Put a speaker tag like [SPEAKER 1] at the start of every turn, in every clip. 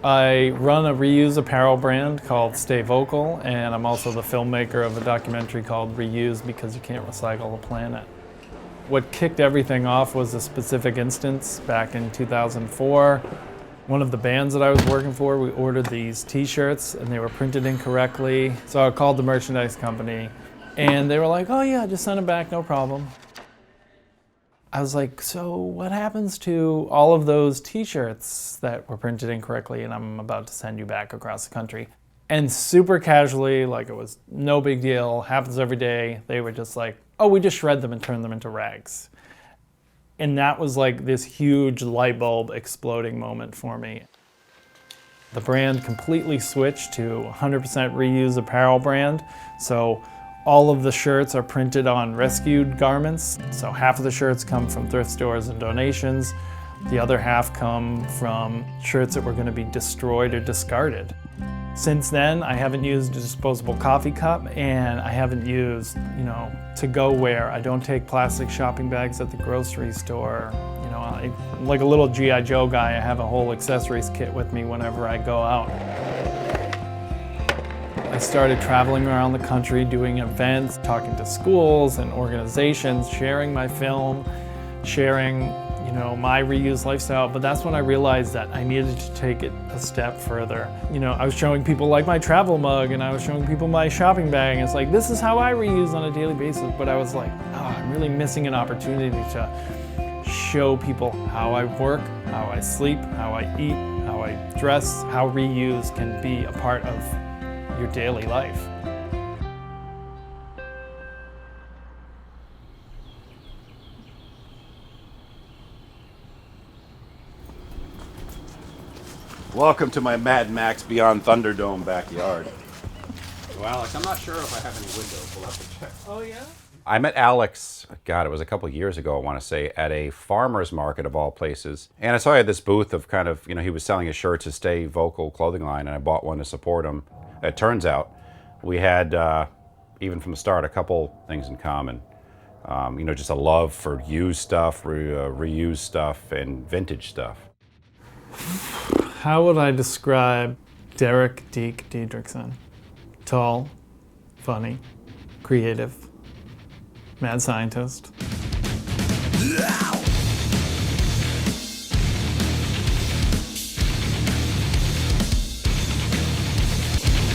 [SPEAKER 1] I run a reuse apparel brand called Stay Vocal, and I'm also the filmmaker of a documentary called Reuse Because You Can't Recycle the Planet. What kicked everything off was a specific instance back in 2004. One of the bands that I was working for, we ordered these t-shirts and they were printed incorrectly. So I called the merchandise company and they were like, oh yeah, just send them back, no problem. I was like, so what happens to all of those t-shirts that were printed incorrectly and I'm about to send you back across the country? And super casually, like it was no big deal, happens every day, they were just like, oh, we just shred them and turn them into rags. And that was like this huge light bulb exploding moment for me. The brand completely switched to 100% reuse apparel brand. So all of the shirts are printed on rescued garments. So half of the shirts come from thrift stores and donations. The other half come from shirts that were going to be destroyed or discarded. Since then, I haven't used a disposable coffee cup and I haven't used, to-go-ware. I don't take plastic shopping bags at the grocery store. I'm like a little G.I. Joe guy. I have a whole accessories kit with me whenever I go out. I started traveling around the country, doing events, talking to schools and organizations, sharing my film, sharing my reuse lifestyle, but that's when I realized that I needed to take it a step further. I was showing people like my travel mug and I was showing people my shopping bag. It's like, this is how I reuse on a daily basis. But I was like, I'm really missing an opportunity to show people how I work, how I sleep, how I eat, how I dress, how reuse can be a part of your daily life.
[SPEAKER 2] Welcome to my Mad Max Beyond Thunderdome backyard.
[SPEAKER 3] Well, Alex, I'm not sure if I have any windows. We'll have to check.
[SPEAKER 1] Oh, yeah?
[SPEAKER 3] I met Alex, God, it was a couple of years ago, I want to say, at a farmer's market of all places. And I saw he had this booth of kind of, he was selling his shirts to Stay Vocal clothing line, and I bought one to support him. It turns out we had, even from the start, a couple things in common. Just a love for used stuff, reused stuff, and vintage stuff.
[SPEAKER 1] How would I describe Derek Diedricksen? Tall, funny, creative, mad scientist.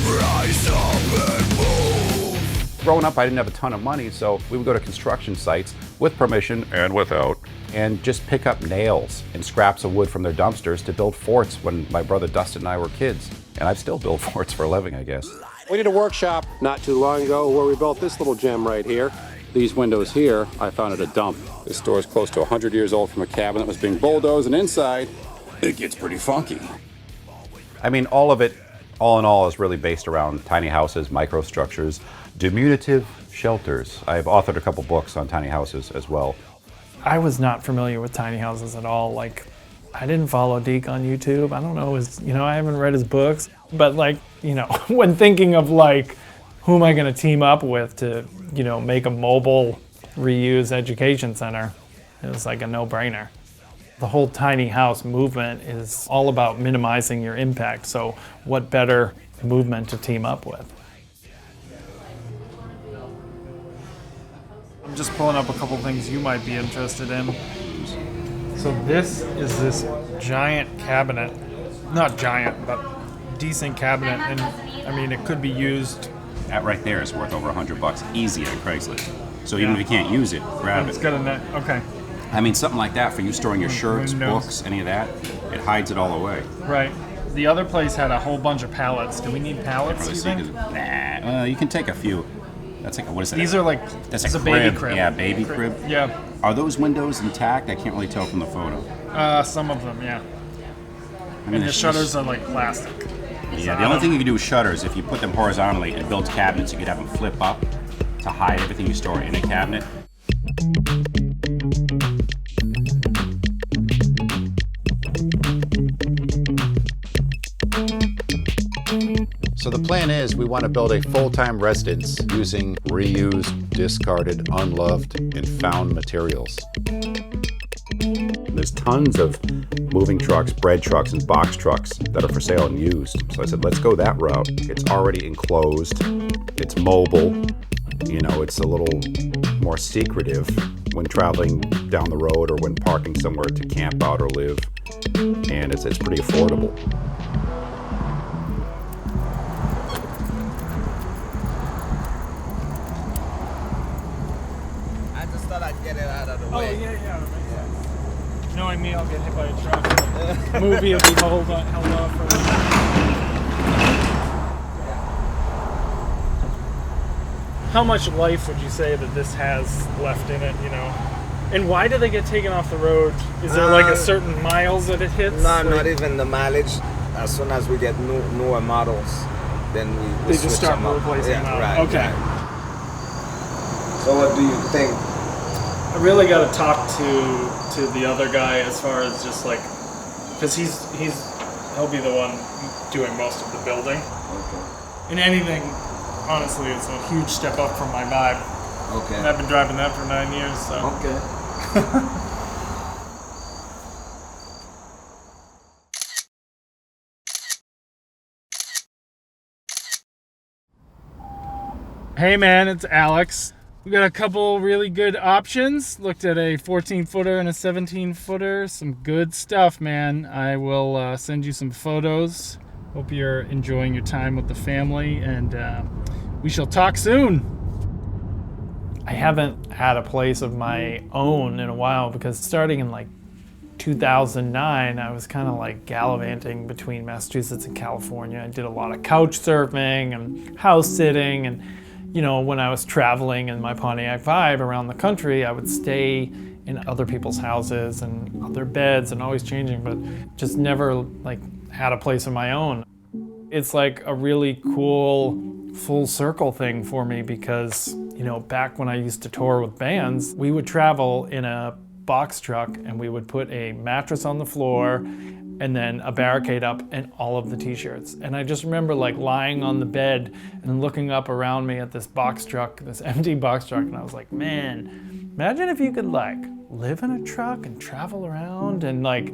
[SPEAKER 4] Rise up and move.
[SPEAKER 3] Growing up, I didn't have a ton of money, so we would go to construction sites with permission and without, and just pick up nails and scraps of wood from their dumpsters to build forts when my brother Dustin and I were kids. And I still build forts for a living, I guess.
[SPEAKER 5] We did a workshop not too long ago where we built this little gem right here. These windows here, I found at a dump. This store is close to 100 years old from a cabin that was being bulldozed, and inside, it gets pretty funky.
[SPEAKER 3] I mean, all of it, all in all, is really based around tiny houses, microstructures, diminutive shelters. I've authored a couple books on tiny houses as well.
[SPEAKER 1] I was not familiar with tiny houses at all. Like, I didn't follow Deke on YouTube. I don't know I haven't read his books. But when thinking of who am I going to team up with to, make a mobile reuse education center, it was like a no-brainer. The whole tiny house movement is all about minimizing your impact. So what better movement to team up with? I'm just pulling up a couple things you might be interested in. So this is this giant cabinet. Not giant, but decent cabinet. And I mean, it could be used.
[SPEAKER 3] That right there is worth over $100 easy on Craigslist. So even if you can't use it, grab
[SPEAKER 1] It's
[SPEAKER 3] it.
[SPEAKER 1] got a net. Okay.
[SPEAKER 3] I mean, something like that for you storing your shirts,
[SPEAKER 1] Windows.
[SPEAKER 3] books, any of that, it hides it all away.
[SPEAKER 1] Right. The other place had a whole bunch of pallets. Do we need pallets, you think?
[SPEAKER 3] Nah, you can take a few. That's like, what is that?
[SPEAKER 1] These are like,
[SPEAKER 3] That's
[SPEAKER 1] it's
[SPEAKER 3] a
[SPEAKER 1] a baby
[SPEAKER 3] crib.
[SPEAKER 1] crib.
[SPEAKER 3] Yeah, baby crib.
[SPEAKER 1] Yeah.
[SPEAKER 3] Are those windows intact? I can't really tell from the photo.
[SPEAKER 1] Some of them, yeah.
[SPEAKER 3] I mean,
[SPEAKER 1] And the
[SPEAKER 3] it's
[SPEAKER 1] shutters
[SPEAKER 3] just-
[SPEAKER 1] are like plastic.
[SPEAKER 3] Yeah, the only thing you can do with shutters, if you put them horizontally and build cabinets, you could have them flip up to hide everything you store in a cabinet.
[SPEAKER 6] So the plan is we want to build a full-time residence using reused, discarded, unloved, and found materials. The
[SPEAKER 3] there's tons of moving trucks, bread trucks, and box trucks that are for sale and used. So I said, let's go that route. It's already enclosed, it's mobile, you know, it's a little more secretive when traveling down the road or when parking somewhere to camp out or live, and it's pretty affordable.
[SPEAKER 7] I just thought I'd get it out of the way.
[SPEAKER 1] Yeah. That makes sense. Knowing me, I'll get hit by a truck. Movie will be held off for a How much life would you say that this has left in it, you know? And why do they get taken off the road? Is there like a certain miles that it hits?
[SPEAKER 7] No, not even the mileage. As soon as we get newer models, then we
[SPEAKER 1] They just start replacing them out.
[SPEAKER 7] Right,
[SPEAKER 1] Okay.
[SPEAKER 7] right. So what do you think?
[SPEAKER 1] I really got to talk to the other guy as far as just like, because he'll be the one doing most of the building.
[SPEAKER 7] Okay.
[SPEAKER 1] And anything, honestly, it's a huge step up from my vibe.
[SPEAKER 7] Okay.
[SPEAKER 1] And I've been driving that for 9 years, so.
[SPEAKER 7] Okay.
[SPEAKER 1] Hey man, it's Alex. We got a couple really good options. Looked at a 14-footer and a 17-footer. Some good stuff, man. I will send you some photos. Hope you're enjoying your time with the family, and we shall talk soon. I haven't had a place of my own in a while because starting in like 2009, I was kind of like gallivanting between Massachusetts and California. I did a lot of couch surfing and house sitting, and you know, when I was traveling in my Pontiac Vibe around the country, I would stay in other people's houses and other beds and always changing, but just never like had a place of my own. It's like a really cool full circle thing for me because, you know, back when I used to tour with bands, we would travel in a box truck and we would put a mattress on the floor and then a barricade up and all of the t-shirts. And I just remember like lying on the bed and looking up around me at this box truck, this empty box truck, and I was like, man, imagine if you could like live in a truck and travel around and like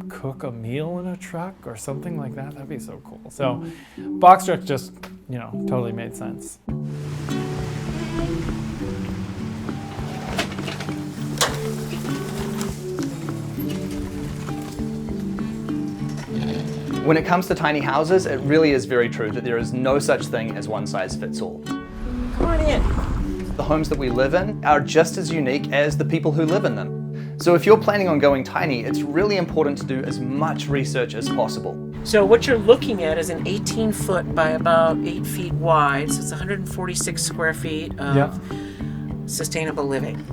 [SPEAKER 1] cook a meal in a truck or something like that. That'd be so cool. So box truck just, you know, totally made sense.
[SPEAKER 8] When it comes to tiny houses, it really is very true that there is no such thing as one size fits all.
[SPEAKER 9] Come on in.
[SPEAKER 8] The homes that we live in are just as unique as the people who live in them. So if you're planning on going tiny, it's really important to do as much research as possible.
[SPEAKER 9] So what you're looking at is an 18 foot by about 8 feet wide, so it's 146 square feet of sustainable living.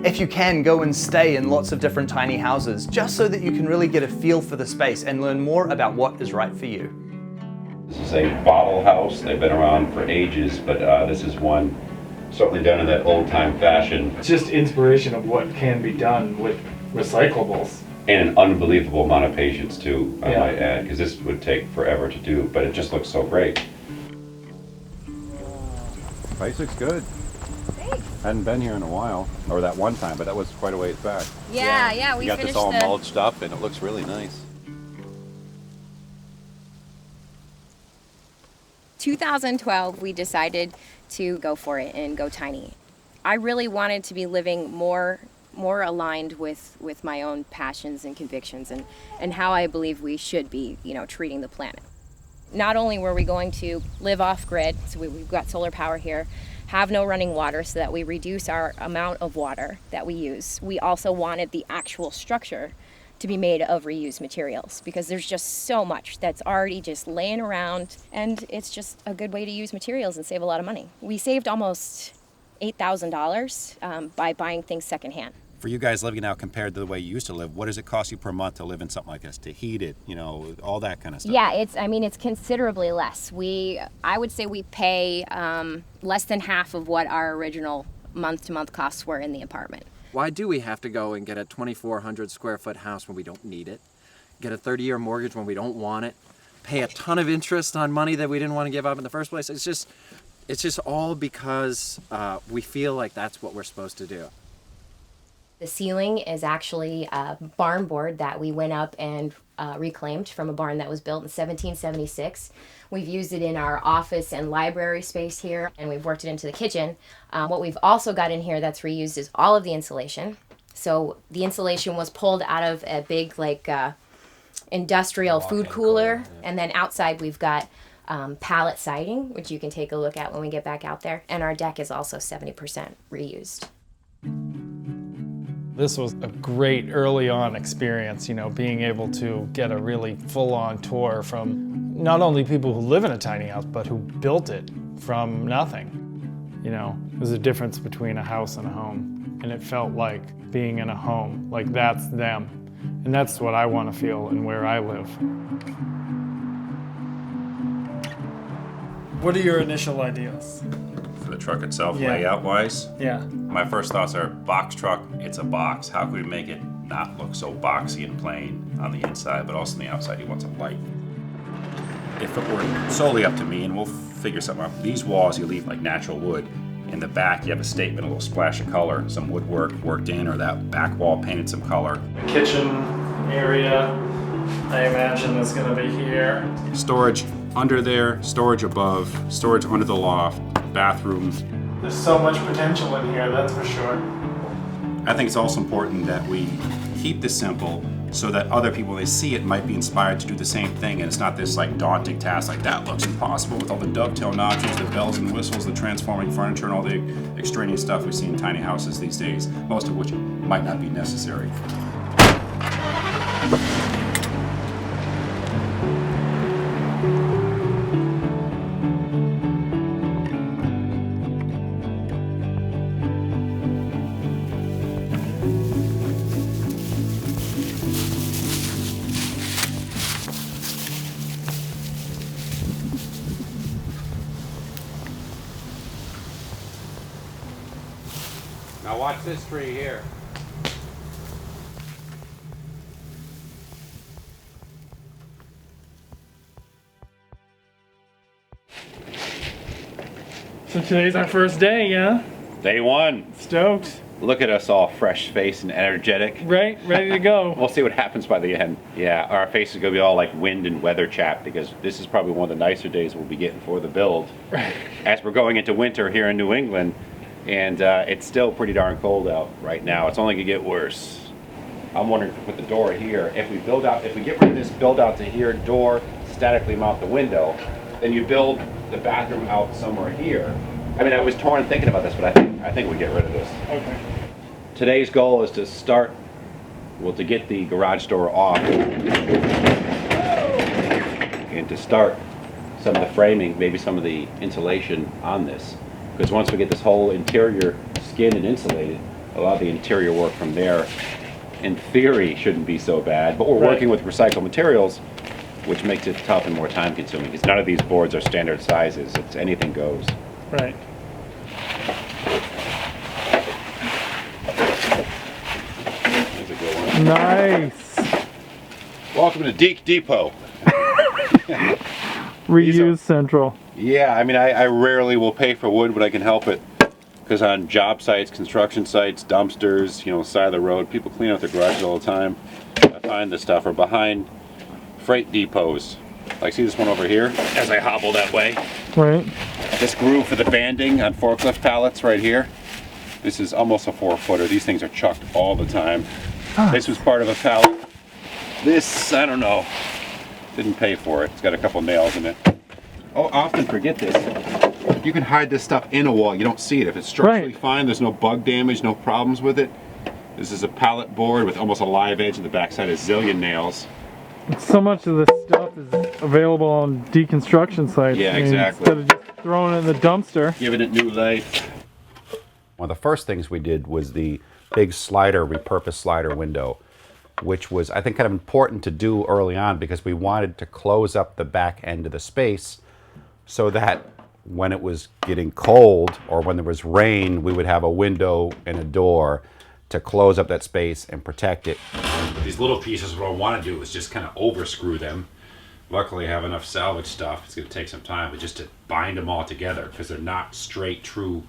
[SPEAKER 8] If you can, go and stay in lots of different tiny houses, just so that you can really get a feel for the space and learn more about what is right for you.
[SPEAKER 3] This is a bottle house. They've been around for ages, but this is one certainly done in that old-time fashion.
[SPEAKER 1] It's just inspiration of what can be done with recyclables.
[SPEAKER 3] And an unbelievable amount of patience too, I might add, because this would take forever to do, but it just looks so great. Place looks good.
[SPEAKER 10] Thanks.
[SPEAKER 3] Hadn't been here in a while, or that one time, but that was quite a ways back.
[SPEAKER 10] Yeah, we
[SPEAKER 3] got
[SPEAKER 10] finished
[SPEAKER 3] this all
[SPEAKER 10] the...
[SPEAKER 3] mulched up, and it looks really nice.
[SPEAKER 10] 2012, we decided to go for it and go tiny. I really wanted to be living more aligned with my own passions and convictions and how I believe we should be, you know, treating the planet. Not only were we going to live off grid, so we've got solar power here, have no running water so that we reduce our amount of water that we use. We also wanted the actual structure to be made of reused materials because there's just so much that's already just laying around, and it's just a good way to use materials and save a lot of money. We saved almost $8,000 by buying things secondhand.
[SPEAKER 6] For you guys living now compared to the way you used to live, what does it cost you per month to live in something like this, to heat it, you know, all that kind of stuff?
[SPEAKER 10] Yeah, it's considerably less. I would say we pay less than half of what our original month-to-month costs were in the apartment.
[SPEAKER 11] Why do we have to go and get a 2,400 square foot house when we don't need it? Get a 30-year mortgage when we don't want it? Pay a ton of interest on money that we didn't want to give up in the first place? It's just all because we feel like that's what we're supposed to do.
[SPEAKER 10] The ceiling is actually a barn board that we went up and reclaimed from a barn that was built in 1776. We've used it in our office and library space here, and we've worked it into the kitchen. What we've also got in here that's reused is all of the insulation. So the insulation was pulled out of a big industrial food cooler, and then outside we've got pallet siding, which you can take a look at when we get back out there. And our deck is also 70% reused.
[SPEAKER 1] This was a great early on experience, being able to get a really full-on tour from not only people who live in a tiny house, but who built it from nothing. There's a difference between a house and a home, and it felt like being in a home, like that's them. And that's what I want to feel in where I live. What are your initial ideas?
[SPEAKER 3] For the truck itself,
[SPEAKER 1] Yeah.
[SPEAKER 3] layout-wise?
[SPEAKER 1] Yeah.
[SPEAKER 3] My first thoughts are box truck, it's a box. How can we make it not look so boxy and plain on the inside, but also on the outside, you want some light. If it were solely up to me, and we'll figure something out, these walls you leave like natural wood. In the back, you have a statement, a little splash of color, some woodwork worked in, or that back wall painted some color.
[SPEAKER 1] The kitchen area, I imagine, is going to be here.
[SPEAKER 3] Storage under there, storage above, storage under the loft, bathrooms.
[SPEAKER 1] There's so much potential in here, that's for sure.
[SPEAKER 3] I think it's also important that we keep this simple so that other people, when they see it, might be inspired to do the same thing, and it's not this daunting task like that looks impossible with all the dovetail notches, the bells and whistles, the transforming furniture, and all the extraneous stuff we see in tiny houses these days, most of which might not be necessary. Now watch this tree here.
[SPEAKER 1] So today's our first day, yeah?
[SPEAKER 3] Day one.
[SPEAKER 1] Stoked.
[SPEAKER 3] Look at us all fresh-faced and energetic.
[SPEAKER 1] Right, ready to go.
[SPEAKER 3] We'll see what happens by the end. Yeah, our faces are gonna be all like wind and weather chapped because this is probably one of the nicer days we'll be getting for the build.
[SPEAKER 1] Right.
[SPEAKER 3] As we're going into winter here in New England, and it's still pretty darn cold out right now. It's only gonna get worse. I'm wondering if we put the door here. If we get rid of this build out to here door, statically mount the window, then you build the bathroom out somewhere here. I mean, I was torn thinking about this, but I think we get rid of this.
[SPEAKER 1] Okay.
[SPEAKER 3] Today's goal is to start, to get the garage door off and to start some of the framing, maybe some of the insulation on this. Because once we get this whole interior skinned and insulated, a lot of the interior work from there, in theory, shouldn't be so bad. But we're working with recycled materials, which makes it tough and more time consuming, because none of these boards are standard sizes. It's anything goes.
[SPEAKER 1] Right.
[SPEAKER 3] There's a good one.
[SPEAKER 1] Nice.
[SPEAKER 3] Welcome to Deke Depot.
[SPEAKER 1] Reuse Central.
[SPEAKER 3] Yeah, I mean, I rarely will pay for wood when I can help it. Because on job sites, construction sites, dumpsters, side of the road, people clean out their garages all the time. I find this stuff, or behind freight depots. Like, see this one over here? As I hobble that way.
[SPEAKER 1] Right.
[SPEAKER 3] This groove for the banding on forklift pallets right here. This is almost a 4-footer. These things are chucked all the time. This was part of a pallet. This, I don't know. Didn't pay for it. It's got a couple nails in it. Oh, I often forget this. You can hide this stuff in a wall. You don't see it. If it's structurally fine, there's no bug damage, no problems with it. This is a pallet board with almost a live edge, and the backside is zillion nails.
[SPEAKER 1] So much of this stuff is available on deconstruction sites.
[SPEAKER 3] Yeah, exactly.
[SPEAKER 1] Instead of just throwing it in the dumpster.
[SPEAKER 3] Giving it new life. One of the first things we did was the big repurposed slider window, which was, I think, kind of important to do early on because we wanted to close up the back end of the space so that when it was getting cold or when there was rain, we would have a window and a door to close up that space and protect it. But these little pieces, what I want to do is just kind of overscrew them. Luckily, I have enough salvage stuff. It's going to take some time, but just to bind them all together because they're not straight, true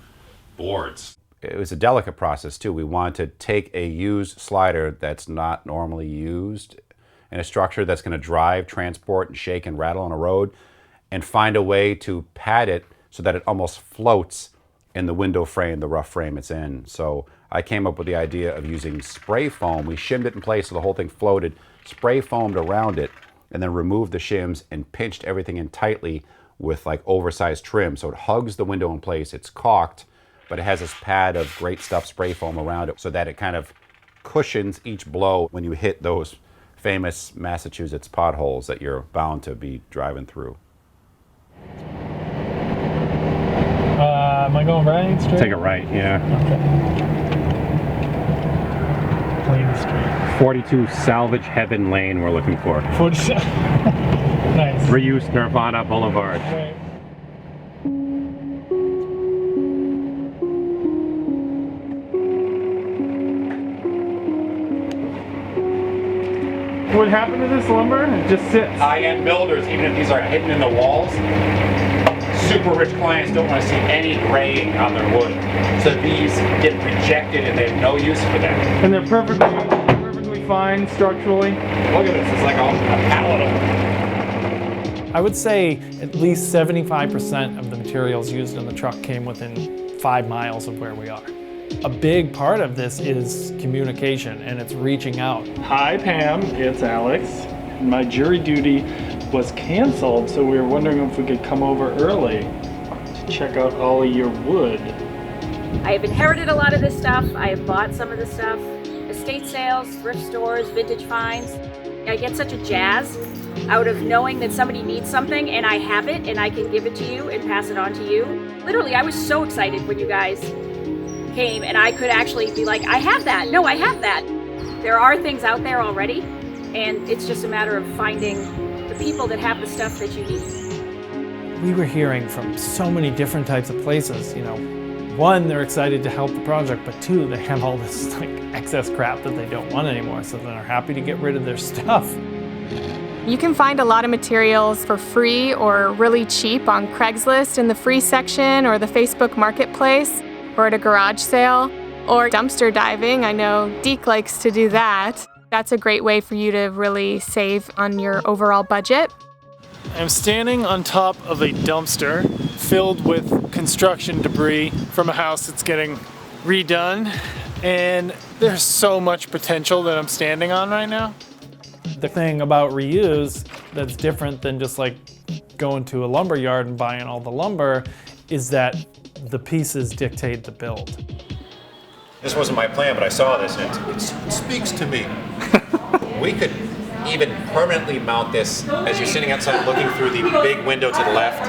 [SPEAKER 3] boards. it was a delicate process too. We wanted to take a used slider that's not normally used in a structure that's going to drive, transport, and shake and rattle on a road, and find a way to pad it so that it almost floats in the window frame, the rough frame it's in. So I came up with the idea of using spray foam. We shimmed it in place so the whole thing floated, spray foamed around it, and then removed the shims and pinched everything in tightly with like oversized trim. So it hugs the window in place. It's caulked, but it has this pad of great stuff spray foam around it so that it kind of cushions each blow when you hit those famous Massachusetts potholes that you're bound to be driving through.
[SPEAKER 1] Am I going right straight?
[SPEAKER 12] Take a right, yeah.
[SPEAKER 1] Okay. Plain street.
[SPEAKER 12] 42 Salvage Heaven Lane we're looking for.
[SPEAKER 1] 47. Nice.
[SPEAKER 12] Reuse Nirvana Boulevard.
[SPEAKER 1] Right. What happened to this lumber? It just sits.
[SPEAKER 3] High-end builders, even if these are hidden in the walls, super rich clients don't want to see any graying on their wood. So these get rejected and they have no use for them.
[SPEAKER 1] And they're perfectly fine structurally.
[SPEAKER 3] Look at this, it's like a palatable.
[SPEAKER 1] I would say at least 75% of the materials used in the truck came within 5 miles of where we are. A big part of this is communication, and it's reaching out. Hi Pam, it's Alex. My jury duty was canceled, so we were wondering if we could come over early to check out all of your wood.
[SPEAKER 13] I have inherited a lot of this stuff. I have bought some of this stuff. Estate sales, thrift stores, vintage finds. I get such a jazz out of knowing that somebody needs something and I have it and I can give it to you and pass it on to you. Literally, I was so excited when you guys came and I could actually be like, I have that. No, I have that. There are things out there already, and it's just a matter of finding the people that have the stuff that you need.
[SPEAKER 1] We were hearing from so many different types of places, you know. One, they're excited to help the project, but two, they have all this like excess crap that they don't want anymore, so they're happy to get rid of their stuff.
[SPEAKER 14] You can find a lot of materials for free or really cheap on Craigslist in the free section or the Facebook Marketplace or at a garage sale or dumpster diving. I know Deke likes to do that. That's a great way for you to really save on your overall budget.
[SPEAKER 1] I'm standing on top of a dumpster filled with construction debris from a house that's getting redone, and there's so much potential that I'm standing on right now. The thing about reuse that's different than just like going to a lumber yard and buying all the lumber is that the pieces dictate the build.
[SPEAKER 6] This wasn't my plan, but I saw this and it speaks to me. We could even permanently mount this as you're sitting outside looking through the big window to the left.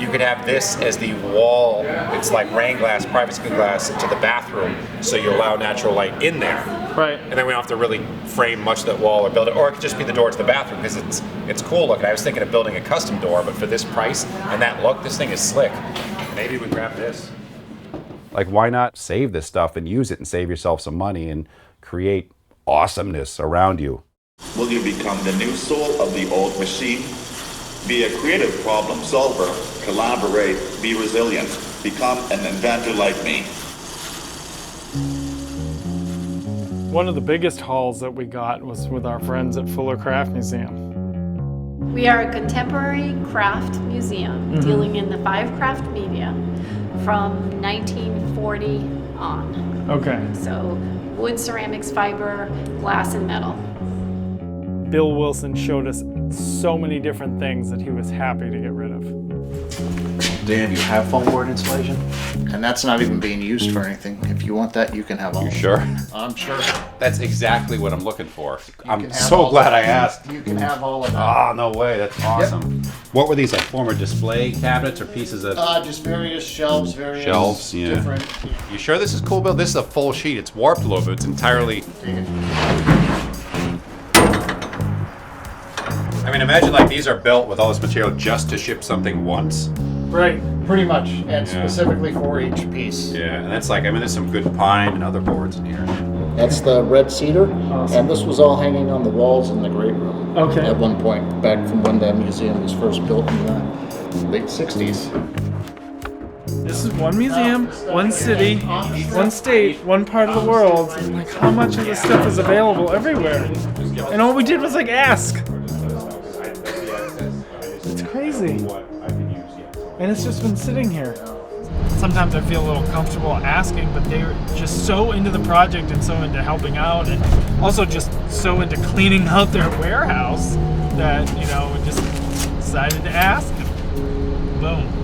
[SPEAKER 6] You could have this as the wall. It's like rain glass, privacy glass into the bathroom, so you allow natural light in there.
[SPEAKER 1] Right.
[SPEAKER 6] And then we don't have to really frame much of that wall or build it, or it could just be the door to the bathroom because it's cool looking. I was thinking of building a custom door, but for this price and that look, this thing is slick. Maybe we grab this.
[SPEAKER 3] Like, why not save this stuff and use it and save yourself some money and create awesomeness around you?
[SPEAKER 15] Will you become the new soul of the old machine? Be a creative problem solver, collaborate, be resilient, become an inventor like me.
[SPEAKER 1] One of the biggest hauls that we got was with our friends at Fuller Craft Museum.
[SPEAKER 16] We are a contemporary craft museum dealing in the 5 craft media from 1940 on.
[SPEAKER 1] Okay.
[SPEAKER 16] So wood, ceramics, fiber, glass, and metal.
[SPEAKER 1] Bill Wilson showed us so many different things that he was happy to get rid of.
[SPEAKER 17] Dan, you have foam board insulation? And that's not even being used for anything. If you want that, you can have all of it.
[SPEAKER 3] You sure?
[SPEAKER 17] I'm sure.
[SPEAKER 3] That's exactly what I'm looking for. I'm
[SPEAKER 17] can have
[SPEAKER 3] so
[SPEAKER 17] all
[SPEAKER 3] glad
[SPEAKER 17] of
[SPEAKER 3] I
[SPEAKER 17] that.
[SPEAKER 3] asked.
[SPEAKER 17] You can have all of that.
[SPEAKER 3] Ah, no way, that's awesome. What were these, like former display cabinets or pieces of...
[SPEAKER 17] Just various shelves, various
[SPEAKER 3] shelves, yeah.
[SPEAKER 17] different...
[SPEAKER 3] You sure this is cool, Bill? This is a full sheet. It's warped a little bit. It's entirely... I mean, imagine like these are built with all this material just to ship something once.
[SPEAKER 1] Right.
[SPEAKER 17] Pretty much, and specifically for each piece.
[SPEAKER 3] Yeah, and that's like, I mean, there's some good pine and other boards in here.
[SPEAKER 17] That's the red cedar, and this was all hanging on the walls in the great room.
[SPEAKER 1] Okay.
[SPEAKER 17] At one point, back from when that museum was first built in the late 60s.
[SPEAKER 1] This is one museum, one city, one state, one part of the world. And like, how much of this stuff is available everywhere? And all we did was like ask. It's crazy. And it's just been sitting here. Sometimes I feel a little comfortable asking, but they're just so into the project and so into helping out, and also just so into cleaning out their warehouse that, you know, we just decided to ask. And boom.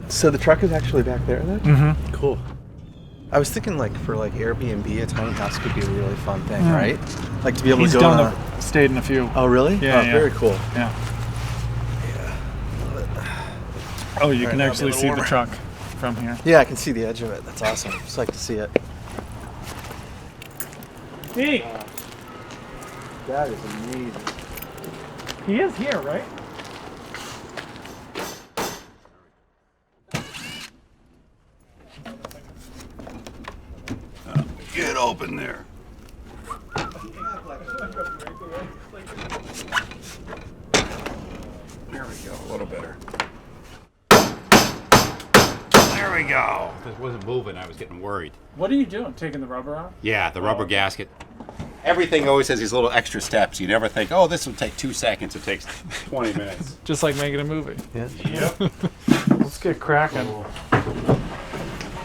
[SPEAKER 18] So the truck is actually back there then?
[SPEAKER 1] Mm-hmm.
[SPEAKER 18] Cool. I was thinking like for like Airbnb, a tiny house could be a really fun thing, right? Like to be able
[SPEAKER 1] He's
[SPEAKER 18] to go
[SPEAKER 1] done stayed in a few.
[SPEAKER 18] Oh really?
[SPEAKER 1] Yeah,
[SPEAKER 18] Oh,
[SPEAKER 1] yeah.
[SPEAKER 18] very cool.
[SPEAKER 1] Yeah.
[SPEAKER 18] Yeah.
[SPEAKER 1] Oh, you
[SPEAKER 18] All
[SPEAKER 1] can
[SPEAKER 18] right,
[SPEAKER 1] actually
[SPEAKER 18] that'll be
[SPEAKER 1] see
[SPEAKER 18] a
[SPEAKER 1] the
[SPEAKER 18] little
[SPEAKER 1] truck from here.
[SPEAKER 18] Yeah, I can see the edge of it. That's awesome. Just like to see it.
[SPEAKER 1] Hey,
[SPEAKER 18] That is amazing.
[SPEAKER 1] he is here, right?
[SPEAKER 2] Get open there. There we go, a little better.
[SPEAKER 3] There we go. It wasn't moving. I was getting worried.
[SPEAKER 1] What are you doing? Taking the rubber off?
[SPEAKER 3] Yeah, the rubber gasket. Everything always has these little extra steps. You never think, oh, this will take 2 seconds. It takes 20 minutes.
[SPEAKER 1] Just like making a movie.
[SPEAKER 18] Yeah.
[SPEAKER 3] Yep.
[SPEAKER 1] Let's get cracking.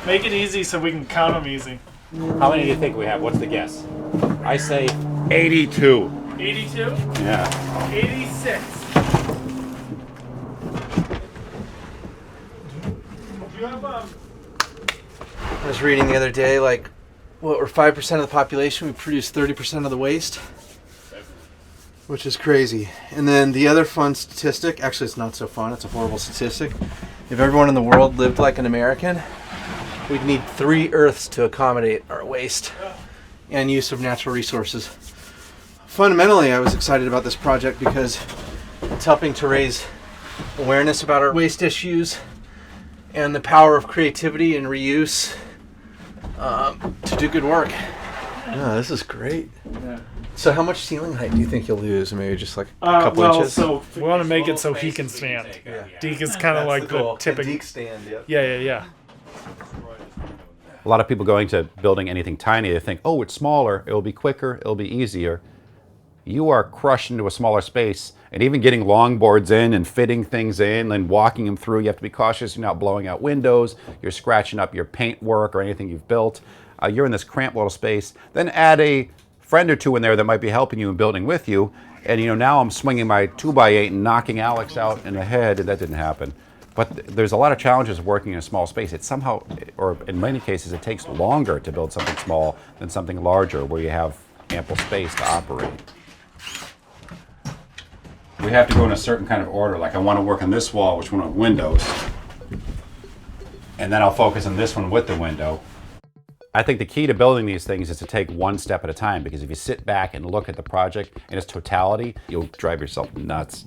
[SPEAKER 1] Make it easy so we can count them easy.
[SPEAKER 3] How many do you think we have? What's the guess? I say 82.
[SPEAKER 1] 82?
[SPEAKER 3] Yeah.
[SPEAKER 1] 86. You have,
[SPEAKER 18] I was reading the other day, like, what, we're 5% of the population, we produce 30% of the waste, which is crazy. And then the other fun statistic, actually it's not so fun, it's a horrible statistic. If everyone in the world lived like an American, we'd need 3 Earths to accommodate our waste and use of natural resources. Fundamentally, I was excited about this project because it's helping to raise awareness about our waste issues and the power of creativity and reuse to do good work. Yeah, this is great.
[SPEAKER 1] Yeah.
[SPEAKER 18] So how much ceiling height do you think you'll lose? Maybe just like a couple inches?
[SPEAKER 1] So we want to make it so he can stand.
[SPEAKER 18] Yeah.
[SPEAKER 1] Deke is kind of like the tipping.
[SPEAKER 18] Deke stand, yeah.
[SPEAKER 1] Yeah.
[SPEAKER 3] A lot of people going to building anything tiny, they think, oh, it's smaller, it'll be quicker, it'll be easier. You are crushed into a smaller space, and even getting longboards in and fitting things in and walking them through, you have to be cautious you're not blowing out windows, you're scratching up your paint work or anything you've built. You're in this cramped little space. Then add a friend or two in there that might be helping you and building with you, and now I'm swinging my 2x8 and knocking Alex out in the head, and that didn't happen. But there's a lot of challenges of working in a small space. It somehow, or in many cases, it takes longer to build something small than something larger where you have ample space to operate. We have to go in a certain kind of order. Like I want to work on this wall, which one with windows. And then I'll focus on this one with the window. I think the key to building these things is to take one step at a time, because if you sit back and look at the project in its totality, you'll drive yourself nuts.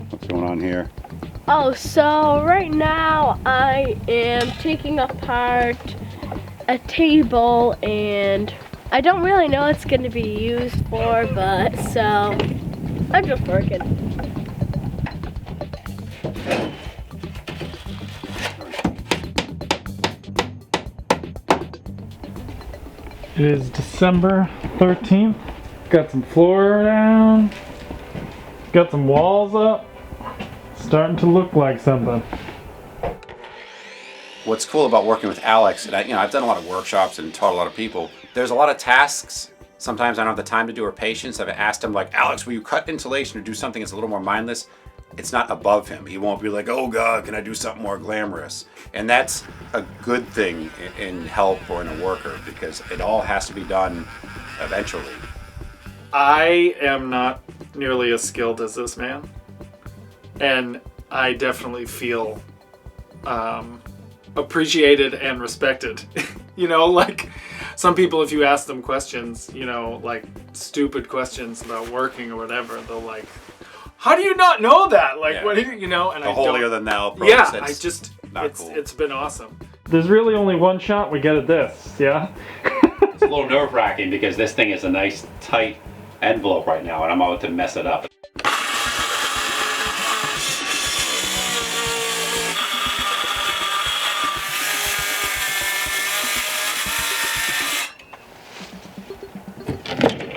[SPEAKER 3] What's going on here?
[SPEAKER 19] Oh, so right now I am taking apart a table, and I don't really know what it's going to be used for, but so I'm just working.
[SPEAKER 1] It is December 13th. Got some floor down. Got some walls up. Starting to look like something.
[SPEAKER 3] What's cool about working with Alex, and I've done a lot of workshops and taught a lot of people, there's a lot of tasks sometimes I don't have the time to do or patience. I've asked him, like, Alex, will you cut insulation or do something that's a little more mindless? It's not above him. He won't be like, oh God, can I do something more glamorous? And that's a good thing in help or in a worker, because it all has to be done eventually.
[SPEAKER 1] I am not nearly as skilled as this man, and I definitely feel appreciated and respected. Like some people, if you ask them questions, like stupid questions about working or whatever, they'll like, how do you not know that? Like, what do you, and
[SPEAKER 3] the holier than thou approach.
[SPEAKER 1] Yeah,
[SPEAKER 3] Cool.
[SPEAKER 1] It's been awesome. There's really only one shot we get at this, yeah?
[SPEAKER 3] little nerve-wracking because this thing is a nice tight envelope right now and I'm about to mess it up.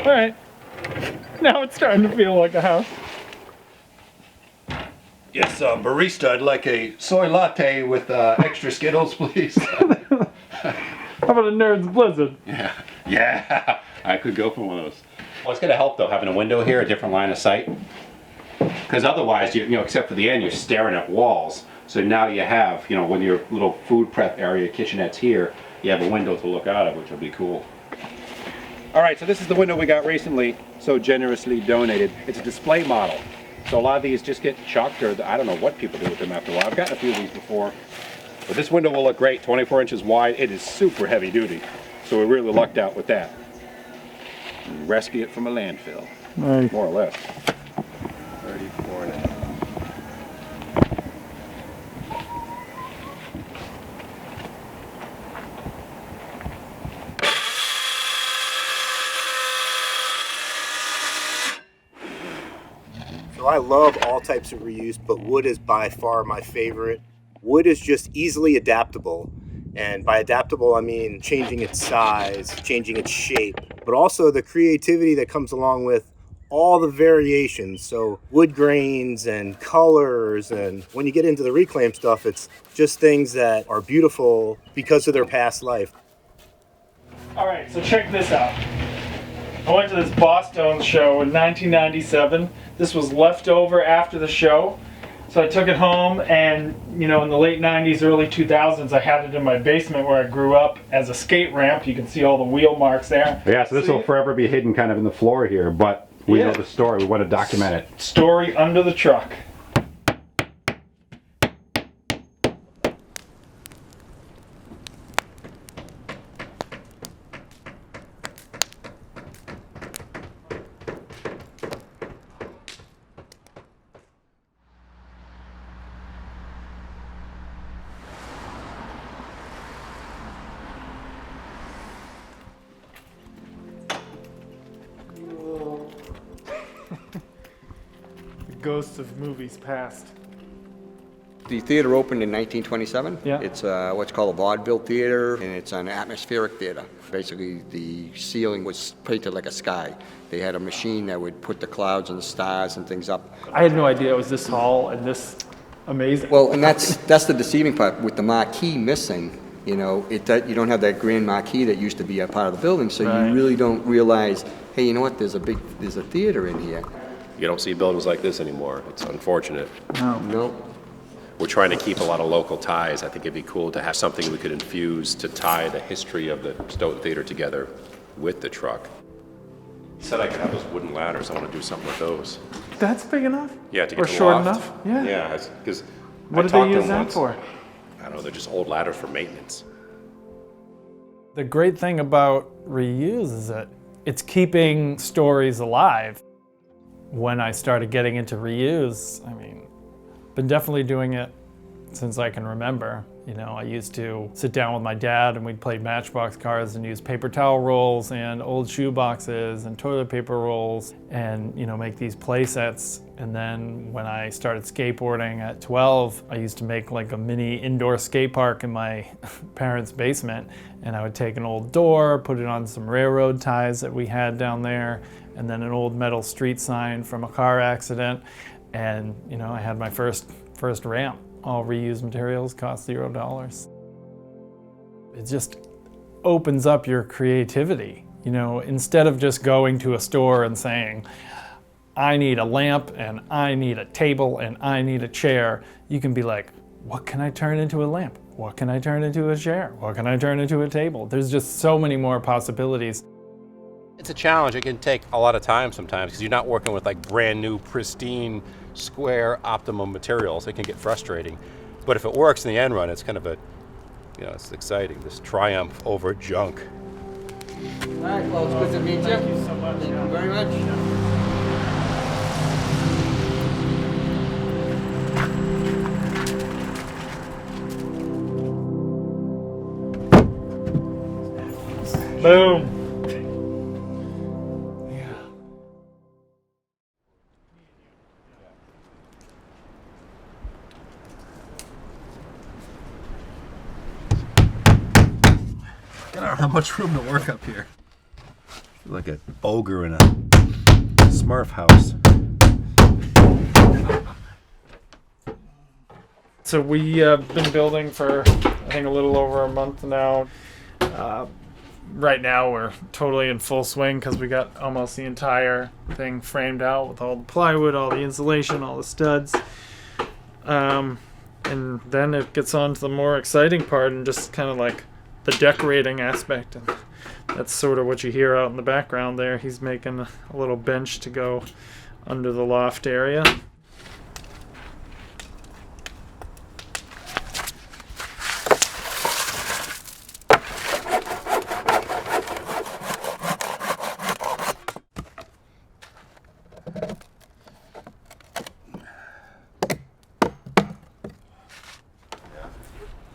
[SPEAKER 1] All right, now it's starting to feel like a house.
[SPEAKER 2] Yes, barista, I'd like a soy latte with extra Skittles, please.
[SPEAKER 1] How about a Nerd's Blizzard?
[SPEAKER 3] Yeah, I could go for one of those. Well, it's going to help though, having a window here, a different line of sight. Because otherwise, you know, except for the end, you're staring at walls. So now you have, you know, when your little food prep area, kitchenette's here, you have a window to look out of, which will be cool.
[SPEAKER 6] All right, so this is the window we got recently, so generously donated. It's a display model. So a lot of these just get chucked, or I don't know what people do with them after a while. I've gotten a few of these before. But this window will look great, 24 inches wide. It is super heavy duty. So we really lucked out with that. And rescue it from a landfill,
[SPEAKER 1] Nice.
[SPEAKER 6] more or less. 34 and a half.
[SPEAKER 20] So I love all types of reuse, but wood is by far my favorite. Wood is just easily adaptable. And by adaptable, I mean changing its size, changing its shape, but also the creativity that comes along with all the variations. So wood grains and colors, and when you get into the reclaim stuff, it's just things that are beautiful because of their past life.
[SPEAKER 1] All right, so check this out. I went to this Boston show in 1997. This was left over after the show. So I took it home, and you know, in the late 90s, early 2000s, I had it in my basement where I grew up as a skate ramp. You can see all the wheel marks there.
[SPEAKER 3] Yeah, so this will forever be hidden kind of in the floor here, but we know the story. We want to document it.
[SPEAKER 1] Story under the truck. Ghosts of movies past.
[SPEAKER 21] The theater opened in 1927.
[SPEAKER 1] Yeah.
[SPEAKER 21] It's what's called a vaudeville theater, and it's an atmospheric theater. Basically, the ceiling was painted like a sky. They had a machine that would put the clouds and the stars and things up.
[SPEAKER 1] I had no idea it was this tall and this amazing.
[SPEAKER 21] Well, and that's the deceiving part. With the marquee missing, you know, you don't have that grand marquee that used to be a part of the building, so you really don't realize, hey, you know what? There's a theater in here.
[SPEAKER 22] You don't see buildings like this anymore. It's unfortunate.
[SPEAKER 21] No.
[SPEAKER 22] We're trying to keep a lot of local ties. I think it'd be cool to have something we could infuse to tie the history of the Stoughton Theater together with the truck. He said I could have those wooden ladders. I want to do something with those.
[SPEAKER 1] That's big enough?
[SPEAKER 22] Yeah, to get
[SPEAKER 1] or
[SPEAKER 22] the
[SPEAKER 1] short
[SPEAKER 22] loft.
[SPEAKER 1] enough? Yeah.
[SPEAKER 22] Yeah, because
[SPEAKER 1] What did they use that for?
[SPEAKER 22] I don't know. They're just old ladders for maintenance.
[SPEAKER 1] The great thing about reuse is that it's keeping stories alive. When I started getting into reuse, I mean, been definitely doing it since I can remember. You know, I used to sit down with my dad and we'd play Matchbox cards and use paper towel rolls and old shoe boxes and toilet paper rolls and, you know, make these play sets. And then when I started skateboarding at 12, I used to make like a mini indoor skate park in my parents' basement. And I would take an old door, put it on some railroad ties that we had down there, and then an old metal street sign from a car accident. And, you know, I had my first ramp. All reused materials, cost $0. It just opens up your creativity. You know, instead of just going to a store and saying, I need a lamp and I need a table and I need a chair, you can be like, what can I turn into a lamp? What can I turn into a chair? What can I turn into a table? There's just so many more possibilities.
[SPEAKER 22] It's a challenge. It can take a lot of time sometimes because you're not working with like brand new, pristine, square, optimum materials. It can get frustrating. But if it works in the end run, it's kind of a, you know, it's exciting, this triumph over junk.
[SPEAKER 21] All right, well, it's good to meet you.
[SPEAKER 1] Thank you so much.
[SPEAKER 21] Thank you very much.
[SPEAKER 1] Boom.
[SPEAKER 22] not much room to work up here. Like an ogre in a Smurf house.
[SPEAKER 1] So we have been building for, I think, a little over a month now. Right now we're totally in full swing because we got almost the entire thing framed out with all the plywood, all the insulation, all the studs. And then it gets on to the more exciting part and just kind of like the decorating aspect. And that's sort of what you hear out in the background there. He's making a little bench to go under the loft area.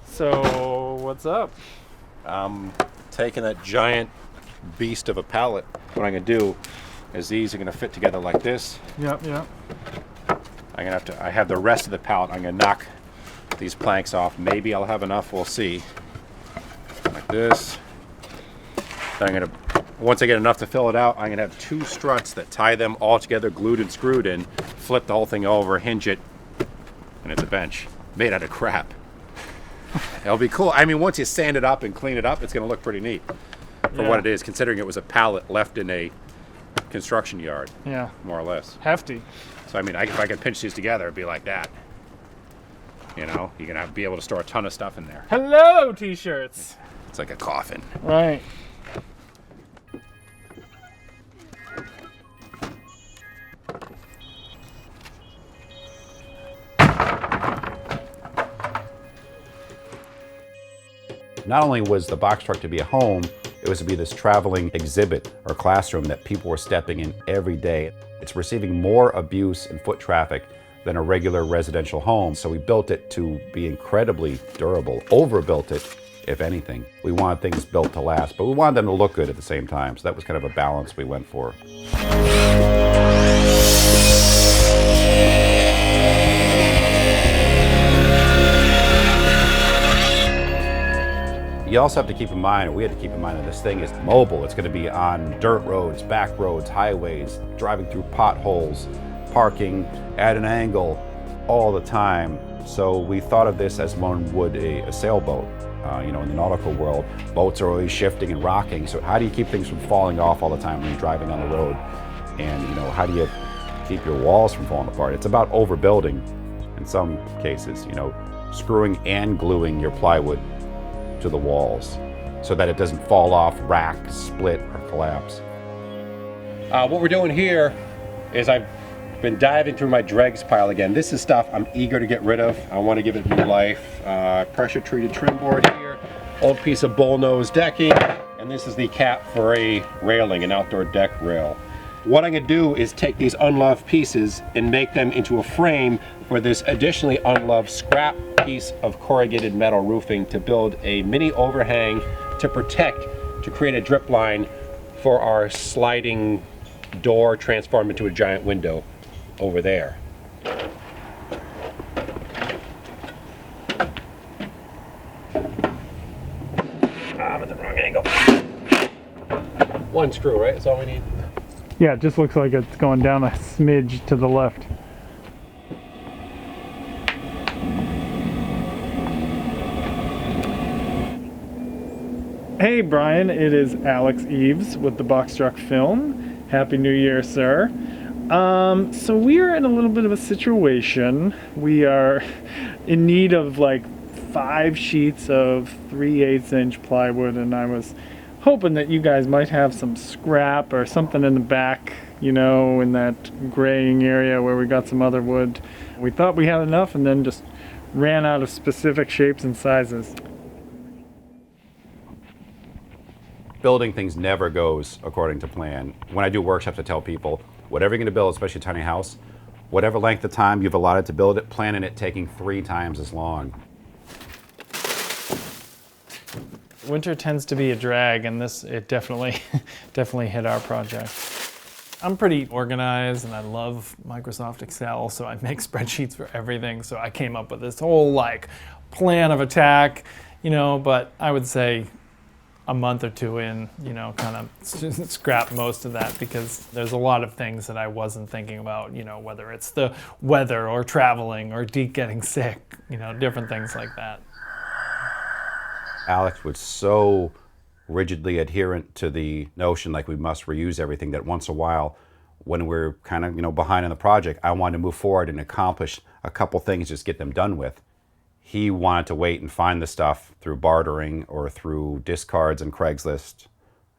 [SPEAKER 1] So, what's up?
[SPEAKER 22] I'm taking that giant beast of a pallet. What I'm going to do is these are going to fit together like this.
[SPEAKER 1] Yep.
[SPEAKER 22] I have the rest of the pallet. I'm going to knock these planks off. Maybe I'll have enough. We'll see. Like this. Then once I get enough to fill it out, I'm going to have 2 struts that tie them all together, glued and screwed in, flip the whole thing over, hinge it, and it's a bench made out of crap. It'll be cool. I mean, once you sand it up and clean it up, it's going to look pretty neat for what it is, considering it was a pallet left in a construction yard.
[SPEAKER 1] Yeah.
[SPEAKER 22] More or less.
[SPEAKER 1] Hefty.
[SPEAKER 22] So, I mean, if I could pinch these together, it'd be like that. You know, you're going to be able to store a ton of stuff in there.
[SPEAKER 1] Hello, t-shirts.
[SPEAKER 22] It's like a coffin.
[SPEAKER 1] Right.
[SPEAKER 3] Not only was the box truck to be a home, it was to be this traveling exhibit or classroom that people were stepping in every day. It's receiving more abuse and foot traffic than a regular residential home, so we built it to be incredibly durable, overbuilt it, if anything. We wanted things built to last, but we wanted them to look good at the same time, so that was kind of a balance we went for. You also have to keep in mind, or we had to keep in mind, that this thing is mobile. It's going to be on dirt roads, back roads, highways, driving through potholes, parking at an angle all the time. So we thought of this as one would a sailboat. You know, in the nautical world, boats are always shifting and rocking. So how do you keep things from falling off all the time when you're driving on the road? And, you know, how do you keep your walls from falling apart? It's about overbuilding in some cases, you know, screwing and gluing your plywood to the walls so that it doesn't fall off, rack, split, or collapse.
[SPEAKER 22] What we're doing here is I've been diving through my dregs pile again. This is stuff I'm eager to get rid of. I want to give it new life. Pressure treated trim board here, old piece of bullnose decking, and this is the cap for a railing, an outdoor deck rail. What I'm going to do is take these unloved pieces and make them into a frame for this additionally unloved scrap piece of corrugated metal roofing to build a mini overhang to protect, to create a drip line for our sliding door transformed into a giant window over there. I'm at the wrong angle. One screw, right? That's all we need.
[SPEAKER 1] Yeah, it just looks like it's going down a smidge to the left. Hey Brian, it is Alex Eaves with the Box Truck Film. Happy New Year, sir. So we are in a little bit of a situation. We are in need of like 5 sheets of 3/8 inch plywood, and I was hoping that you guys might have some scrap or something in the back, you know, in that graying area where we got some other wood. We thought we had enough and then just ran out of specific shapes and sizes.
[SPEAKER 3] Building things never goes according to plan. When I do workshops, I tell people, whatever you're going to build, especially a tiny house, whatever length of time you've allotted to build it, plan on it taking 3 times as long.
[SPEAKER 1] Winter tends to be a drag, and it definitely hit our project. I'm pretty organized and I love Microsoft Excel, so I make spreadsheets for everything. So I came up with this whole like plan of attack, you know, but I would say a month or two in, you know, kind of scrap most of that because there's a lot of things that I wasn't thinking about, you know, whether it's the weather or traveling or Deke getting sick, you know, different things like that.
[SPEAKER 3] Alex was so rigidly adherent to the notion like we must reuse everything that once in a while, when we're kind of, you know, behind in the project, I wanted to move forward and accomplish a couple things, just get them done with. He wanted to wait and find the stuff through bartering or through discards and Craigslist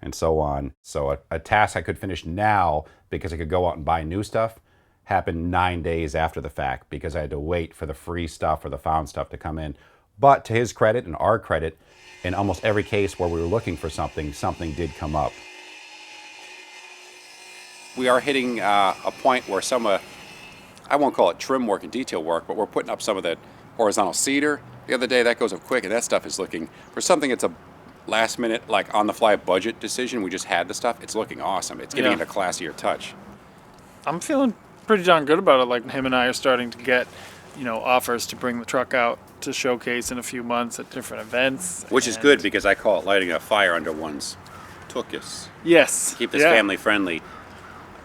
[SPEAKER 3] and so on. So a task I could finish now because I could go out and buy new stuff happened 9 days after the fact because I had to wait for the free stuff or the found stuff to come in. But to his credit and our credit, in almost every case where we were looking for something, something did come up. We are hitting a point where some of, I won't call it trim work and detail work, but we're putting up some of that horizontal cedar. The other day that goes up quick and that stuff is looking, for something that's a last minute, like on the fly budget decision, we just had the stuff, it's looking awesome. It's giving it a classier touch.
[SPEAKER 1] I'm feeling pretty darn good about it. Like him and I are starting to get, you know, offers to bring the truck out to showcase in a few months at different events.
[SPEAKER 3] Which is good because I call it lighting a fire under one's tuchus.
[SPEAKER 1] Yes.
[SPEAKER 3] Keep this family friendly.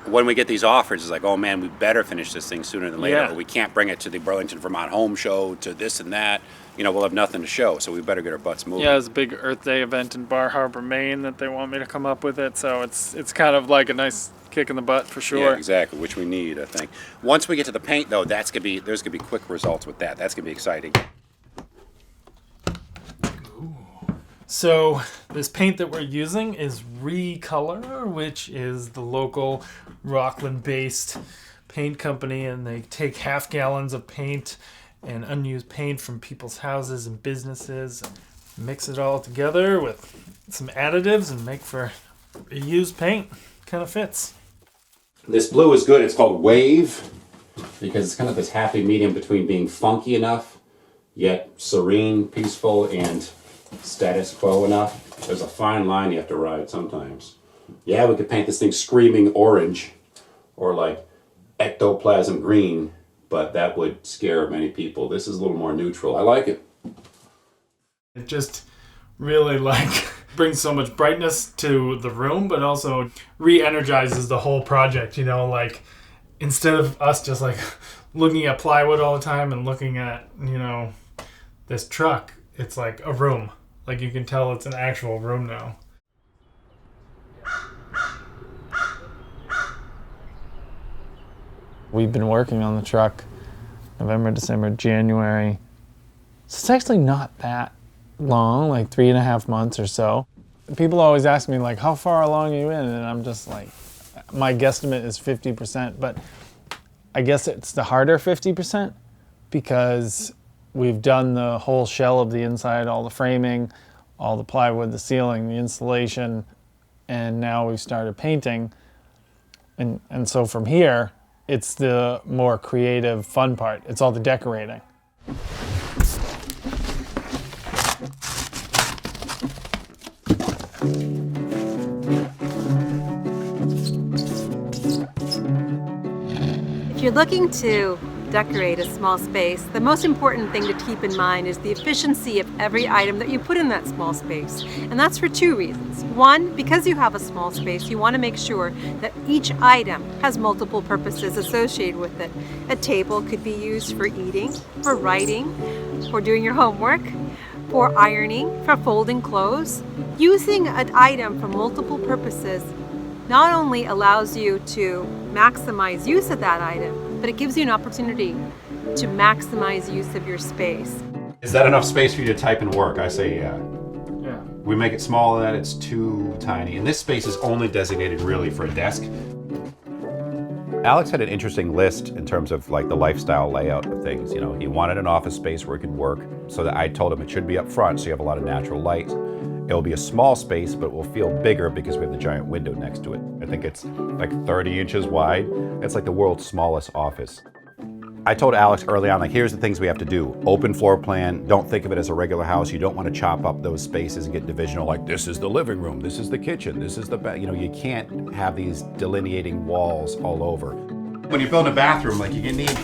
[SPEAKER 3] When we get these offers, it's like, oh man, we better finish this thing sooner than later.
[SPEAKER 1] Yeah.
[SPEAKER 3] Or we can't bring it to the Burlington, Vermont Home Show, to this and that. You know, we'll have nothing to show, so we better get our butts moving.
[SPEAKER 1] Yeah, there's a big Earth Day event in Bar Harbor, Maine that they want me to come up with it, so it's kind of like a nice kick in the butt for sure.
[SPEAKER 3] Yeah, exactly, which we need, I think. Once we get to the paint, though, there's gonna be quick results with that. That's gonna be exciting.
[SPEAKER 1] So this paint that we're using is Recolor, which is the local Rockland-based paint company, and they take half gallons of paint and unused paint from people's houses and businesses, mix it all together with some additives and make for reused paint. Kind of fits.
[SPEAKER 3] This blue is good. It's called Wave because it's kind of this happy medium between being funky enough, yet serene, peaceful, and status quo enough. There's a fine line you have to ride sometimes. Yeah, we could paint this thing screaming orange or like ectoplasm green, but that would scare many people. This is a little more neutral. I like it.
[SPEAKER 1] It just really brings so much brightness to the room, but also re-energizes the whole project, you know, like instead of us just like looking at plywood all the time and looking at, you know, this truck, it's like a room. Like you can tell it's an actual room now. We've been working on the truck November, December, January. So it's actually not that long, like 3.5 months or so. People always ask me like, how far along are you in? And I'm just like, my guesstimate is 50%, but I guess it's the harder 50% because we've done the whole shell of the inside, all the framing, all the plywood, the ceiling, the insulation, and now we've started painting. And so from here, it's the more creative, fun part. It's all the decorating.
[SPEAKER 4] If you're looking to decorate a small space, the most important thing to keep in mind is the efficiency of every item that you put in that small space. And that's for 2 reasons. One, because you have a small space, you want to make sure that each item has multiple purposes associated with it. A table could be used for eating, for writing, for doing your homework, for ironing, for folding clothes. Using an item for multiple purposes not only allows you to maximize use of that item, but it gives you an opportunity to maximize use of your space.
[SPEAKER 3] Is that enough space for you to type and work? I say yeah.
[SPEAKER 1] Yeah.
[SPEAKER 3] We make it smaller than that, it's too tiny. And this space is only designated really for a desk. Alex had an interesting list in terms of like the lifestyle layout of things. You know, he wanted an office space where he could work, so that I told him it should be up front so you have a lot of natural light. It'll be a small space, but it will feel bigger because we have the giant window next to it. I think it's like 30 inches wide. It's like the world's smallest office. I told Alex early on, like, here's the things we have to do. Open floor plan, don't think of it as a regular house. You don't want to chop up those spaces and get divisional, like this is the living room, this is the kitchen, this is the bed. You know, you can't have these delineating walls all over. When you're building a bathroom, like you need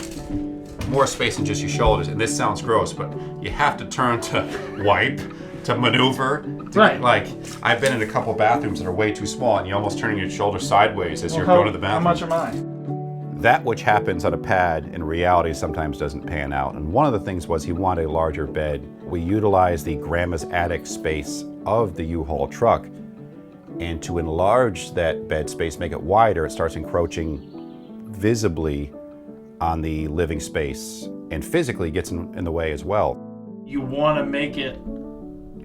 [SPEAKER 3] more space than just your shoulders, and this sounds gross, but you have to turn to wipe to maneuver.
[SPEAKER 1] Right.
[SPEAKER 3] Like, I've been in a couple bathrooms that are way too small, and you're almost turning your shoulder sideways as you're going to the bathroom.
[SPEAKER 1] How much am I?
[SPEAKER 3] That which happens on a pad in reality sometimes doesn't pan out. And one of the things was he wanted a larger bed. We utilized the grandma's attic space of the U-Haul truck. And to enlarge that bed space, make it wider, it starts encroaching visibly on the living space and physically gets in the way as well.
[SPEAKER 1] You want to make it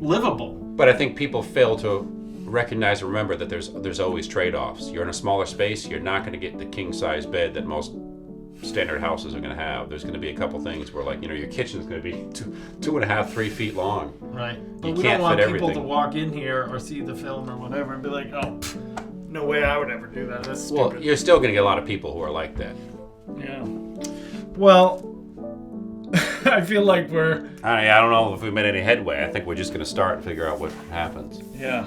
[SPEAKER 1] livable.
[SPEAKER 3] But I think people fail to recognize and remember that there's always trade-offs. You're in a smaller space, you're not going to get the king-size bed that most standard houses are going to have. There's going to be a couple things where, like, your kitchen's going to be 2.5, 3 feet long.
[SPEAKER 1] Right. But
[SPEAKER 3] You
[SPEAKER 1] we
[SPEAKER 3] can't
[SPEAKER 1] don't want
[SPEAKER 3] fit
[SPEAKER 1] people
[SPEAKER 3] everything.
[SPEAKER 1] to walk in here or see the film or whatever and be like, oh, no way I would ever do that. That's stupid.
[SPEAKER 3] Well, you're still going to get a lot of people who are like that.
[SPEAKER 1] Yeah. Well, I feel like we're...
[SPEAKER 3] I don't know if we made any headway. I think we're just going to start and figure out what happens.
[SPEAKER 1] Yeah.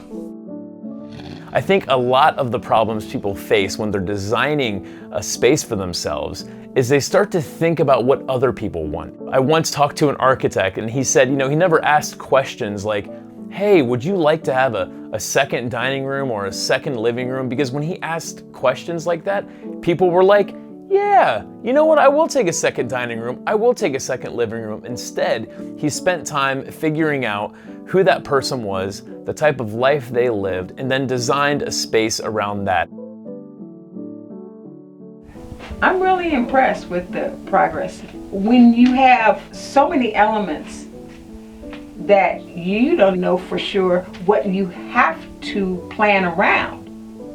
[SPEAKER 5] I think a lot of the problems people face when they're designing a space for themselves is they start to think about what other people want. I once talked to an architect and he said, he never asked questions like, hey, would you like to have a second dining room or a second living room? Because when he asked questions like that, people were like, yeah, you know what, I will take a second dining room, I will take a second living room. Instead, he spent time figuring out who that person was, the type of life they lived, and then designed a space around that.
[SPEAKER 7] I'm really impressed with the progress. When you have so many elements that you don't know for sure what you have to plan around,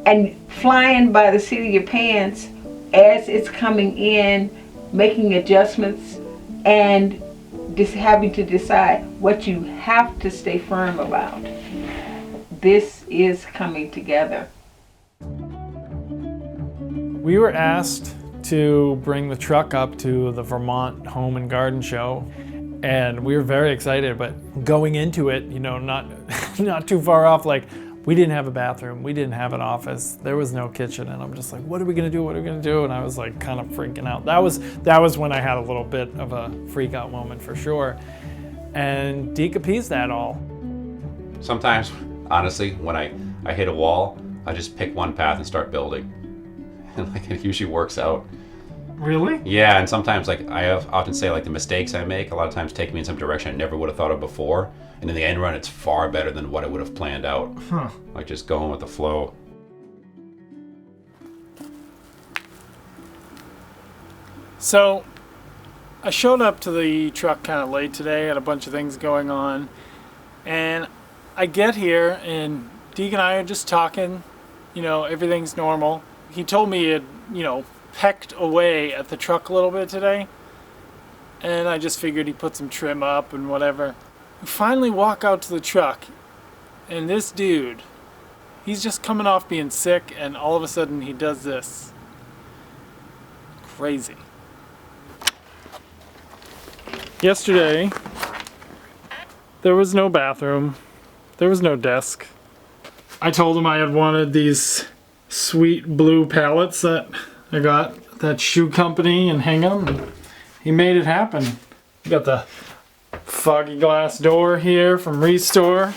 [SPEAKER 7] and flying by the seat of your pants as it's coming in, making adjustments, and just having to decide what you have to stay firm about. This is coming together.
[SPEAKER 1] We were asked to bring the truck up to the Vermont Home and Garden Show, and we were very excited, but going into it, not too far off, like, we didn't have a bathroom, we didn't have an office, there was no kitchen, and I'm just like, what are we gonna do, what are we gonna do? And I was like kind of freaking out. That was when I had a little bit of a freak out moment for sure. And Deke appeased that all.
[SPEAKER 3] Sometimes, honestly, when I hit a wall, I just pick one path and start building. And it usually works out.
[SPEAKER 1] Really?
[SPEAKER 3] Yeah, and sometimes I often say the mistakes I make a lot of times take me in some direction I never would have thought of before. And in the end run, it's far better than what I would have planned out.
[SPEAKER 1] Huh.
[SPEAKER 3] Like just going with the flow.
[SPEAKER 1] So, I showed up to the truck kind of late today, had a bunch of things going on, and I get here and Deke and I are just talking, everything's normal. He told me he had, pecked away at the truck a little bit today, and I just figured he'd put some trim up and whatever. We finally walk out to the truck, and this dude, he's just coming off being sick, and all of a sudden he does this. Crazy. Yesterday, there was no bathroom, there was no desk. I told him I had wanted these sweet blue pallets that I got at that shoe company and hang them, and he made it happen. We got the foggy glass door here from Restore.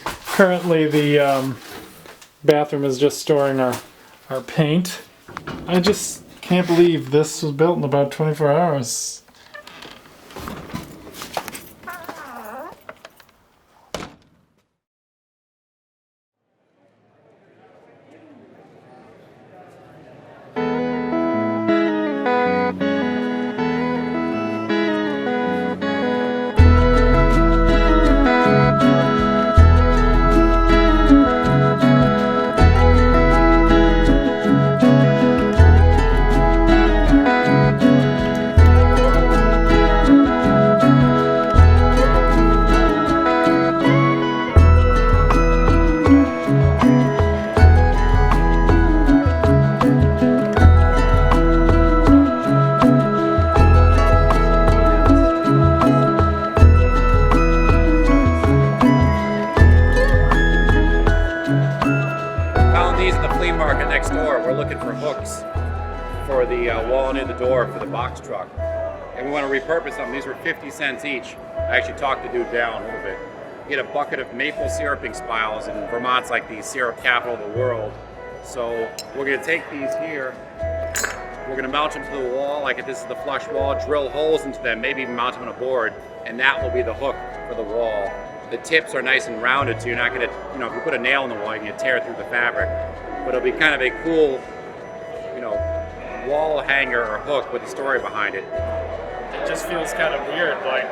[SPEAKER 1] Currently the bathroom is just storing our paint. I just can't believe this was built in about 24 hours.
[SPEAKER 3] For the wall near the door for the box truck, and we want to repurpose them. These were 50 cents each. I actually talked the dude down a little bit. get a bucket of maple syruping spiles, and Vermont's like the syrup capital of the world. So we're gonna take these here, we're gonna mount them to the wall, like if this is the flush wall, drill holes into them, maybe even mount them on a board, and that will be the hook for the wall. The tips are nice and rounded, so you're not gonna, you know, if you put a nail in the wall, you can tear through the fabric. But it'll be kind of a cool, you know, wall hanger or hook with a story behind it.
[SPEAKER 1] It just feels kind of weird, like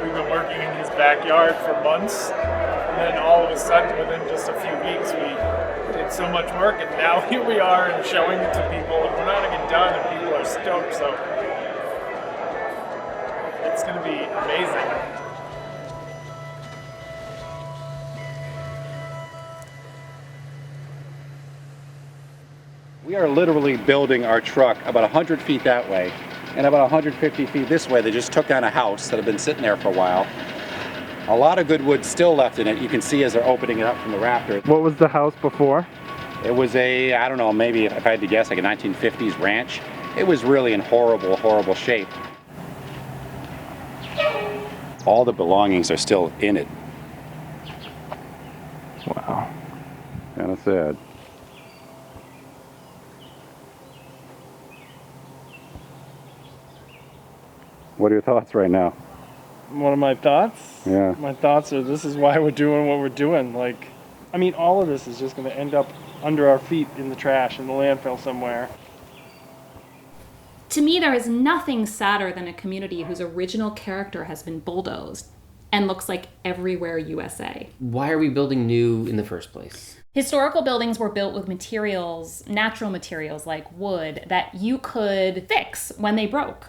[SPEAKER 1] we've been working in his backyard for months, and then all of a sudden, within just a few weeks, we did so much work, and now here we are and showing it to people, and we're not even done, and people are stoked, so it's going to be amazing.
[SPEAKER 3] We are literally building our truck about 100 feet that way and about 150 feet this way. They just took down a house that had been sitting there for a while. A lot of good wood still left in it. You can see as they're opening it up from the rafters.
[SPEAKER 1] What was the house before?
[SPEAKER 3] It was a, I don't know, maybe if I had to guess, like a 1950s ranch. It was really in horrible, horrible shape. All the belongings are still in it.
[SPEAKER 1] Wow.
[SPEAKER 3] Kind of sad. What are your thoughts right now?
[SPEAKER 1] One of my thoughts?
[SPEAKER 3] Yeah.
[SPEAKER 1] My thoughts are this is why we're doing what we're doing. Like, I mean, all of this is just going to end up under our feet in the trash in the landfill somewhere.
[SPEAKER 8] To me, there is nothing sadder than a community whose original character has been bulldozed and looks like everywhere USA.
[SPEAKER 9] Why are we building new in the first place?
[SPEAKER 8] Historical buildings were built with materials, natural materials like wood, that you could fix when they broke.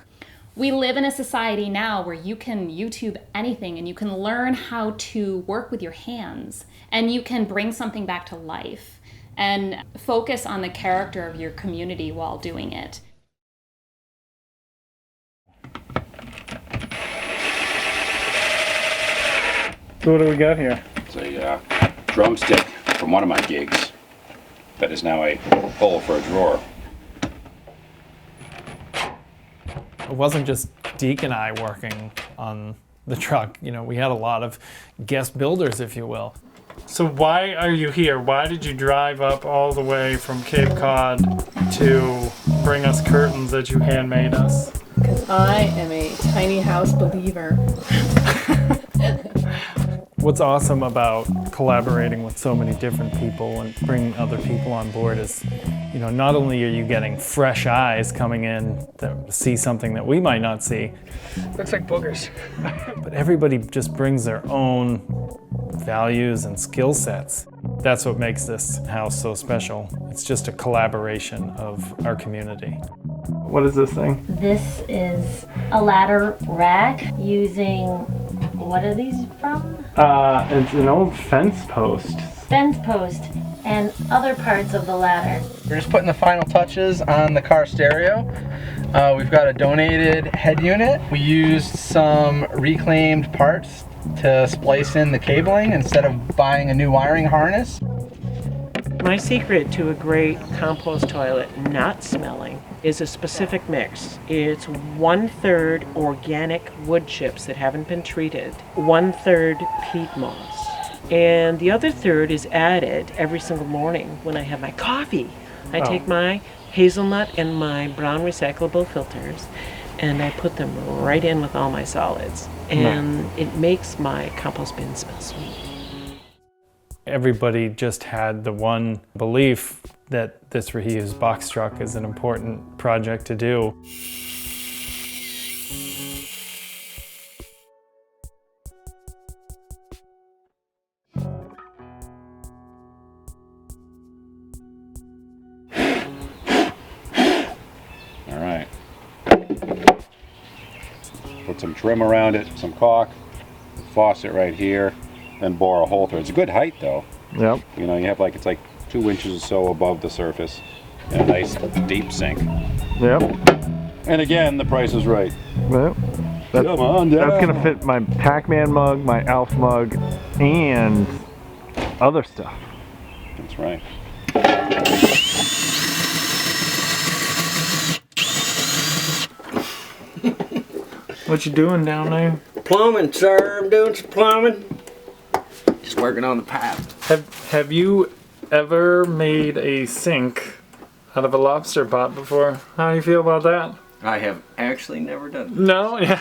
[SPEAKER 8] We live in a society now where you can YouTube anything and you can learn how to work with your hands and you can bring something back to life and focus on the character of your community while doing it.
[SPEAKER 1] So what do we got here?
[SPEAKER 3] It's a drumstick from one of my gigs that is now a hole for a drawer.
[SPEAKER 1] It wasn't just Deke and I working on the truck. You know, we had a lot of guest builders, if you will. So why are you here? Why did you drive up all the way from Cape Cod to bring us curtains that you handmade us?
[SPEAKER 23] Because I am a tiny house believer.
[SPEAKER 1] What's awesome about collaborating with so many different people and bringing other people on board is, you know, not only are you getting fresh eyes coming in that see something that we might not see. Looks like boogers. But everybody just brings their own values and skill sets. That's what makes this house so special. It's just a collaboration of our community. What is this thing?
[SPEAKER 24] This is a ladder rack using, what are these from?
[SPEAKER 1] It's an old fence post.
[SPEAKER 24] Fence post and other parts of the ladder.
[SPEAKER 18] We're just putting the final touches on the car stereo. We've got a donated head unit. We used some reclaimed parts to splice in the cabling instead of buying a new wiring harness.
[SPEAKER 25] My secret to a great compost toilet not smelling is a specific mix. It's 1/3 organic wood chips that haven't been treated, 1/3 peat moss, and the other third is added every single morning when I have my coffee. I take my hazelnut and my brown recyclable filters and I put them right in with all my solids, and it makes my compost bin smell sweet.
[SPEAKER 1] Everybody just had the one belief that this reused box truck is an important project to do.
[SPEAKER 3] All right. Put some trim around it, some caulk, faucet right here, then bore a hole through it. It's a good height though.
[SPEAKER 1] Yep.
[SPEAKER 3] You know, you have like, it's like 2 inches or so above the surface. And a nice deep sink.
[SPEAKER 1] Yep.
[SPEAKER 3] And again, the price is right.
[SPEAKER 1] Well, that's,
[SPEAKER 3] come on down.
[SPEAKER 1] That's gonna fit my Pac-Man mug, my Alf mug, and other stuff.
[SPEAKER 3] That's right.
[SPEAKER 1] What you doing down there?
[SPEAKER 26] Plumbing, sir. I'm doing some plumbing.
[SPEAKER 21] Just working on the pipe.
[SPEAKER 1] Have you ever made a sink out of a lobster pot before? How do you feel about that?
[SPEAKER 21] I have actually never done it.
[SPEAKER 1] No? Yeah.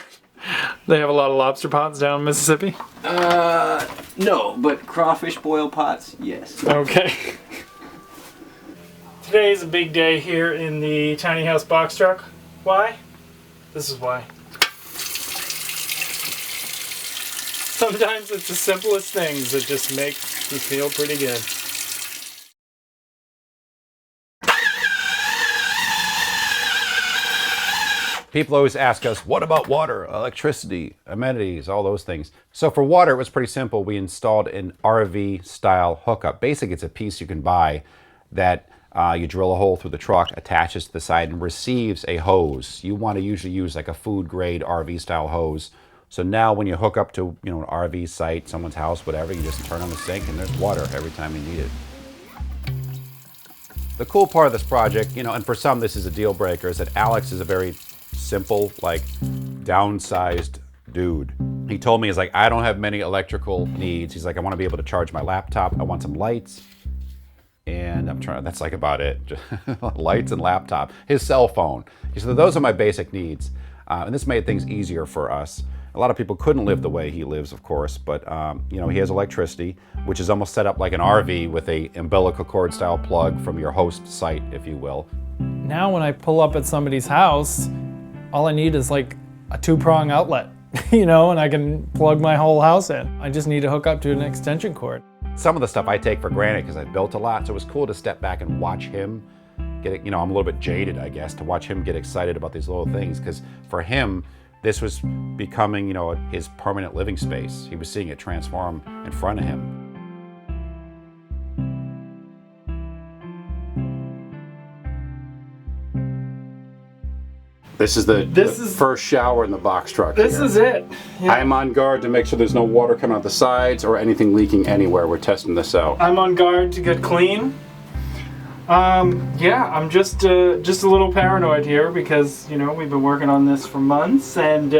[SPEAKER 1] They have a lot of lobster pots down in Mississippi?
[SPEAKER 21] No, but crawfish boil pots, yes.
[SPEAKER 1] Okay. Today is a big day here in the tiny house box truck. Why? This is why. Sometimes it's the simplest things that just make you feel pretty good.
[SPEAKER 3] People always ask us, what about water, electricity, amenities, all those things. So for water, it was pretty simple. We installed an RV style hookup. Basically, it's a piece you can buy that you drill a hole through the truck, attaches to the side, and receives a hose. You want to usually use like a food grade RV style hose. So now when you hook up to an RV site, someone's house, whatever, you just turn on the sink and there's water every time you need it. The cool part of this project, and for some this is a deal breaker, is that Alex is a very simple, like downsized dude. He told me, he's like, I don't have many electrical needs. He's like, I want to be able to charge my laptop. I want some lights. And that's like about it. Lights and laptop. His cell phone. He said, those are my basic needs. And this made things easier for us. A lot of people couldn't live the way he lives, of course, but he has electricity, which is almost set up like an RV with a umbilical cord style plug from your host site, if you will.
[SPEAKER 1] Now when I pull up at somebody's house, all I need is like a 2-prong outlet, and I can plug my whole house in. I just need to hook up to an extension cord.
[SPEAKER 3] Some of the stuff I take for granted because I've built a lot, so it was cool to step back and watch him get it. I'm a little bit jaded, I guess, to watch him get excited about these little things, because for him, this was becoming, his permanent living space. He was seeing it transform in front of him. This is the first shower in the box truck.
[SPEAKER 1] This is it. Yeah.
[SPEAKER 3] I'm on guard to make sure there's no water coming out the sides or anything leaking anywhere. We're testing this out.
[SPEAKER 1] I'm on guard to get clean. Yeah, I'm just a little paranoid here because, we've been working on this for months, and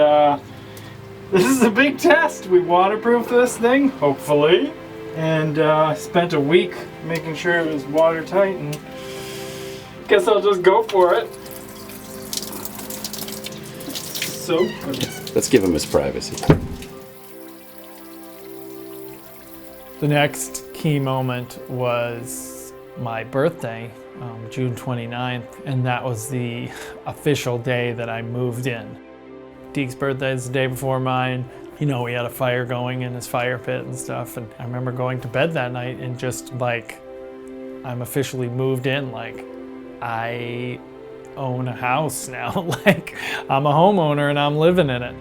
[SPEAKER 1] this is a big test. We waterproofed this thing, hopefully, and spent a week making sure it was watertight, and guess I'll just go for it. So,
[SPEAKER 3] let's give him his privacy.
[SPEAKER 1] The next key moment was my birthday, June 29th, and that was the official day that I moved in. Deke's birthday is the day before mine. We had a fire going in his fire pit and stuff, and I remember going to bed that night and just like, I'm officially moved in, like I own a house now. Like I'm a homeowner and I'm living in it.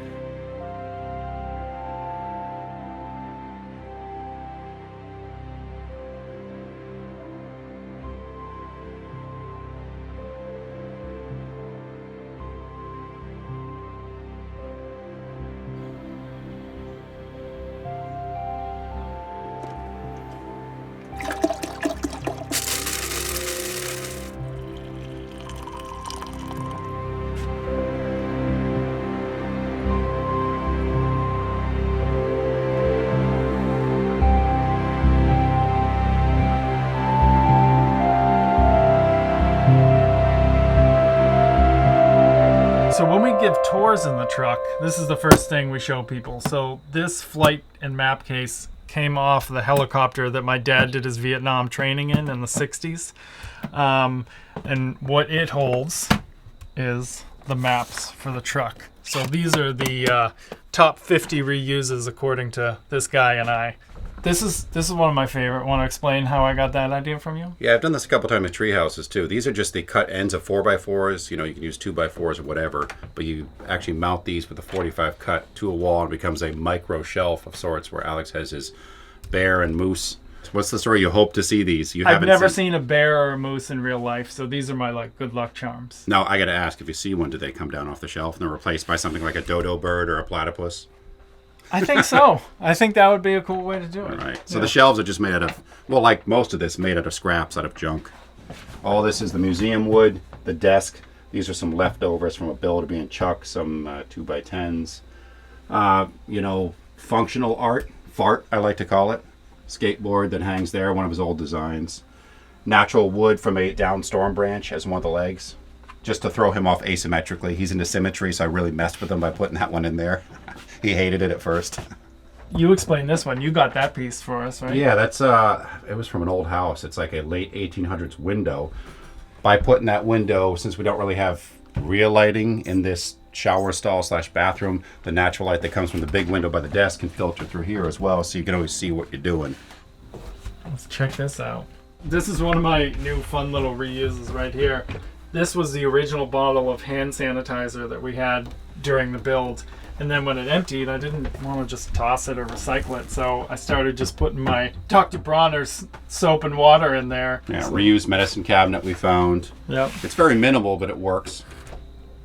[SPEAKER 1] So when we give tours in the truck, this is the first thing we show people. So this flight and map case came off the helicopter that my dad did his Vietnam training in the 60s. And what it holds is the maps for the truck. So these are the top 50 reuses according to this guy and I. This is one of my favorite. Want to explain how I got that idea from you?
[SPEAKER 3] Yeah, I've done this a couple times with tree houses too. These are just the cut ends of 4x4s. You can use 2x4s or whatever, but you actually mount these with a 45 cut to a wall and it becomes a micro shelf of sorts where Alex has his bear and moose. What's the story? You hope to see these.
[SPEAKER 1] I've never seen a bear or a moose in real life, so these are my good luck charms.
[SPEAKER 3] Now, I got to ask, if you see one, do they come down off the shelf and they're replaced by something like a dodo bird or a platypus?
[SPEAKER 1] I think so. I think that would be a cool way to do it.
[SPEAKER 3] All right. So the shelves are just made out of, well, like most of this, made out of scraps, out of junk. All this is the museum wood, the desk. These are some leftovers from a builder being chucked, some 2x10s. Functional art, fart, I like to call it. skateboard that hangs there, one of his old designs. Natural wood from a down storm branch as one of the legs, just to throw him off asymmetrically. He's into symmetry, so I really messed with him by putting that one in there. He hated it at first.
[SPEAKER 1] You explained this one. You got that piece for us, right?
[SPEAKER 3] Yeah, that's it was from an old house. It's like a late 1800s window. By putting that window, since we don't really have real lighting in this shower stall / bathroom, the natural light that comes from the big window by the desk can filter through here as well, so you can always see what you're doing.
[SPEAKER 1] Let's check this out. This is one of my new fun little reuses right here. This was the original bottle of hand sanitizer that we had during the build. And then when it emptied, I didn't want to just toss it or recycle it, so I started just putting my Dr. Bronner's soap and water in there.
[SPEAKER 3] Yeah, reused medicine cabinet we found.
[SPEAKER 1] Yep.
[SPEAKER 3] It's very minimal, but it works.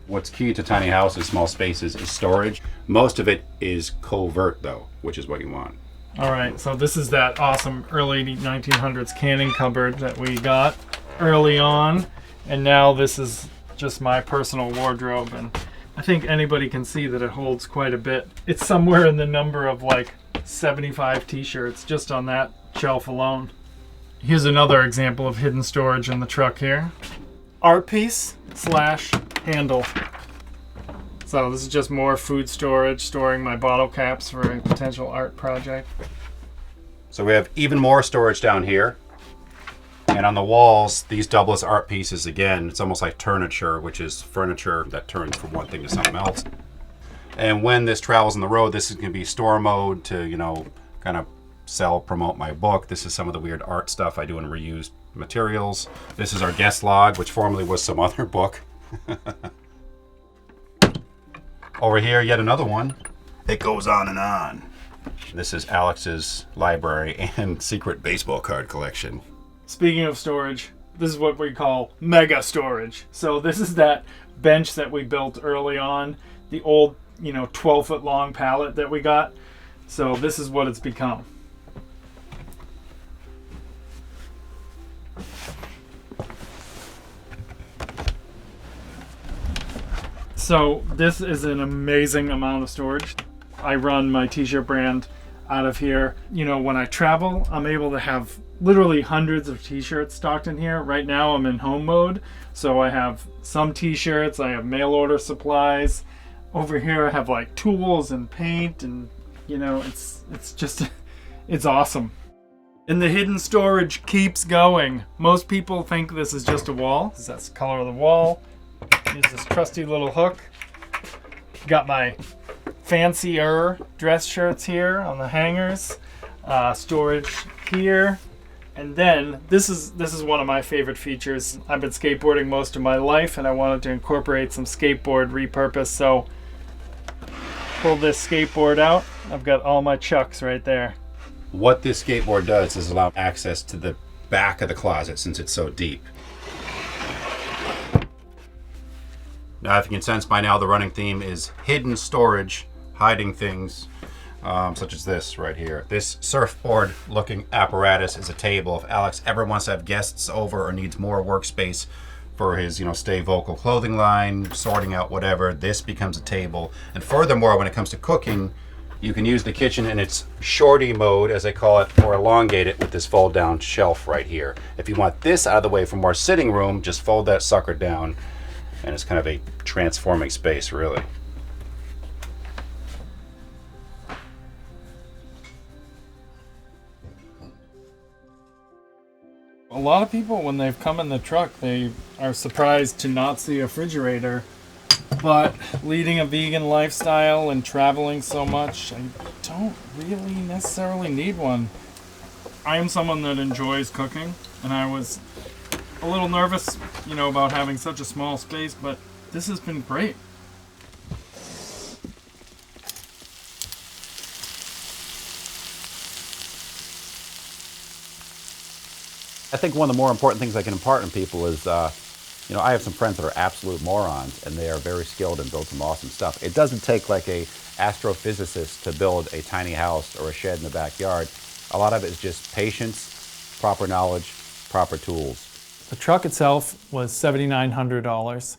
[SPEAKER 3] What's key to tiny houses, small spaces, is storage. Most of it is covert, though, which is what you want.
[SPEAKER 1] All right, so this is that awesome early 1900s canning cupboard that we got early on, and now this is just my personal wardrobe, and I think anybody can see that it holds quite a bit. It's somewhere in the number of like 75 t-shirts just on that shelf alone. Here's another example of hidden storage in the truck here. Art piece / handle. So this is just more food storage, storing my bottle caps for a potential art project.
[SPEAKER 3] So we have even more storage down here. And on the walls, these double as art pieces again. It's almost like turniture, which is furniture that turns from one thing to something else. And when this travels on the road, this is going to be store mode to, you know, kind of sell, promote my book. This is some of the weird art stuff I do in reused materials. This is our guest log, which formerly was some other book. Over here, yet another one. It goes on and on. This is Alex's library and secret baseball card collection.
[SPEAKER 1] Speaking of storage, this is what we call mega storage. So this is that bench that we built early on, the old, 12-foot long pallet that we got. So this is what it's become. So this is an amazing amount of storage. I run my t-shirt brand out of here. When I travel, I'm able to have literally hundreds of t-shirts stocked in here. Right now I'm in home mode, so I have some t-shirts, I have mail order supplies. Over here I have like tools and paint, and it's just, it's awesome. And the hidden storage keeps going. Most people think this is just a wall. That's the color of the wall. Use this trusty little hook. Got my fancier dress shirts here on the hangers. Storage here. And then this is one of my favorite features. I've been skateboarding most of my life, and I wanted to incorporate some skateboard repurpose. So pull this skateboard out. I've got all my chucks right there.
[SPEAKER 3] What this skateboard does is allow access to the back of the closet since it's so deep. Now, if you can sense by now, the running theme is hidden storage, hiding things, such as this right here. This surfboard looking apparatus is a table. If Alex ever wants to have guests over or needs more workspace for his, Stay Vocal clothing line, sorting out whatever, this becomes a table. And furthermore, when it comes to cooking, you can use the kitchen in its shorty mode, as I call it, or elongate it with this fold down shelf right here. If you want this out of the way for more sitting room, just fold that sucker down, and it's kind of a transforming space, really.
[SPEAKER 1] A lot of people, when they've come in the truck, they are surprised to not see a refrigerator. But leading a vegan lifestyle and traveling so much, I don't really necessarily need one. I am someone that enjoys cooking, and I was a little nervous, about having such a small space, but this has been great.
[SPEAKER 3] I think one of the more important things I can impart on people is, I have some friends that are absolute morons, and they are very skilled and build some awesome stuff. It doesn't take like a astrophysicist to build a tiny house or a shed in the backyard. A lot of it is just patience, proper knowledge, proper tools.
[SPEAKER 1] The truck itself was $7,900,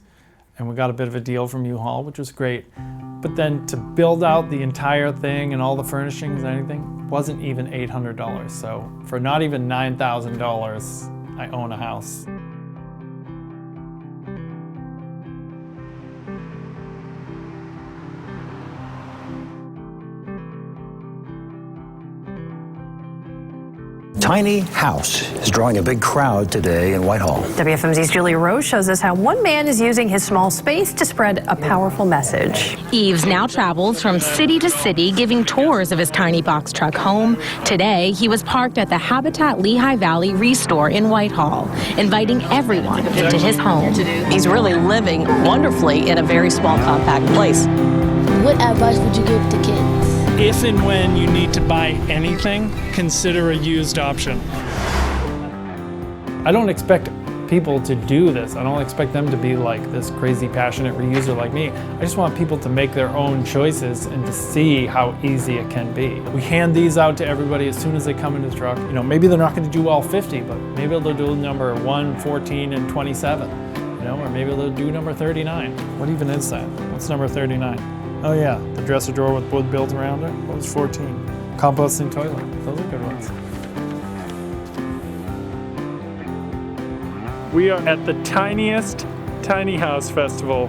[SPEAKER 1] and we got a bit of a deal from U-Haul, which was great. But then to build out the entire thing and all the furnishings and everything wasn't even $800. So for not even $9,000, I own a house.
[SPEAKER 10] Tiny house is drawing a big crowd today in Whitehall.
[SPEAKER 11] WFMZ's Julia Rose shows us how one man is using his small space to spread a powerful message.
[SPEAKER 12] Eaves now travels from city to city giving tours of his tiny box truck home. Today, he was parked at the Habitat Lehigh Valley Restore in Whitehall, inviting everyone into his home.
[SPEAKER 11] He's really living wonderfully in a very small, compact place.
[SPEAKER 13] What advice would you give to kids?
[SPEAKER 1] If and when you need to buy anything, consider a used option. I don't expect people to do this. I don't expect them to be like this crazy passionate reuser like me. I just want people to make their own choices and to see how easy it can be. We hand these out to everybody as soon as they come into the truck. You know, maybe they're not going to do all 50, but maybe they'll do number 1, 14, and 27. You know, or maybe they'll do number 39. What even is that? What's number 39? Oh yeah, the dresser drawer with wood built around it. What was 14? Composting toilet. Those are good ones. We are at the tiniest tiny house festival.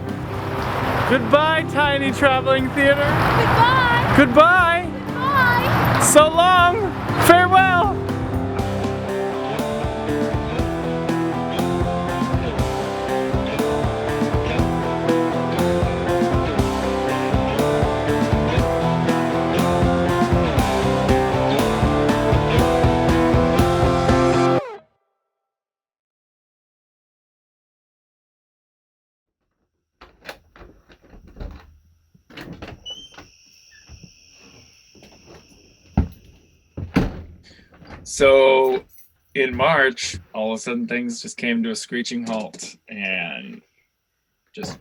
[SPEAKER 1] Goodbye, tiny traveling theater.
[SPEAKER 13] Goodbye.
[SPEAKER 1] Goodbye.
[SPEAKER 13] Goodbye.
[SPEAKER 1] So long. Farewell. So in March, all of a sudden things just came to a screeching halt, and just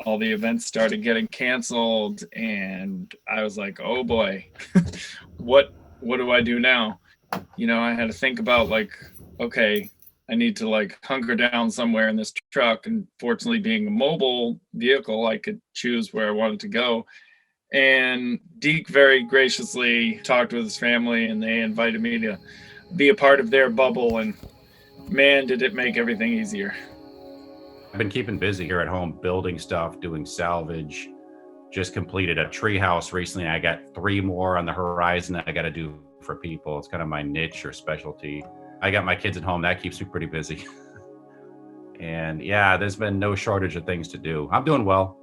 [SPEAKER 1] all the events started getting canceled, and I was like, oh boy, what do I do now? You know, I had to think about like, okay, I need to like hunker down somewhere in this truck, and fortunately being a mobile vehicle, I could choose where I wanted to go. And Deke very graciously talked with his family, and they invited me to be a part of their bubble, and man, did it make everything easier.
[SPEAKER 3] I've been keeping busy here at home, building stuff, doing salvage. Just completed a tree house recently. I got 3 more on the horizon that I got to do for people. It's kind of my niche or specialty. I got my kids at home. That keeps me pretty busy. And yeah, there's been no shortage of things to do. I'm doing well.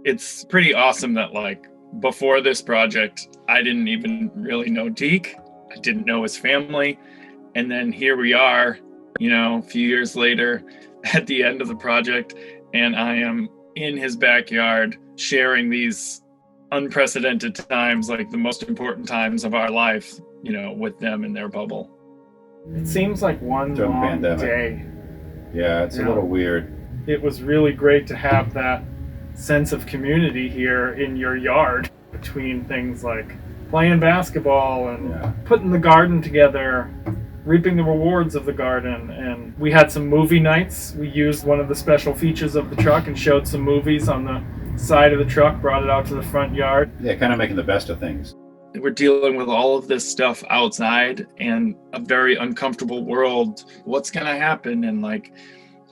[SPEAKER 1] It's pretty awesome that like before this project, I didn't even really know Deke. I didn't know his family. And then here we are, you know, a few years later at the end of the project, and I am in his backyard sharing these unprecedented times, like the most important times of our life, you know, with them in their bubble. It seems like one long
[SPEAKER 3] pandemic.
[SPEAKER 1] day.
[SPEAKER 3] Yeah, it's a little weird.
[SPEAKER 1] It was really great to have that sense of community here in your yard, between things like playing basketball and putting the garden together, reaping the rewards of the garden. And we had some movie nights. We used one of the special features of the truck and showed some movies on the side of the truck, brought it out to the front yard.
[SPEAKER 3] Yeah, kind of making the best of things.
[SPEAKER 1] We're dealing with all of this stuff outside and a very uncomfortable world. What's going to happen? And like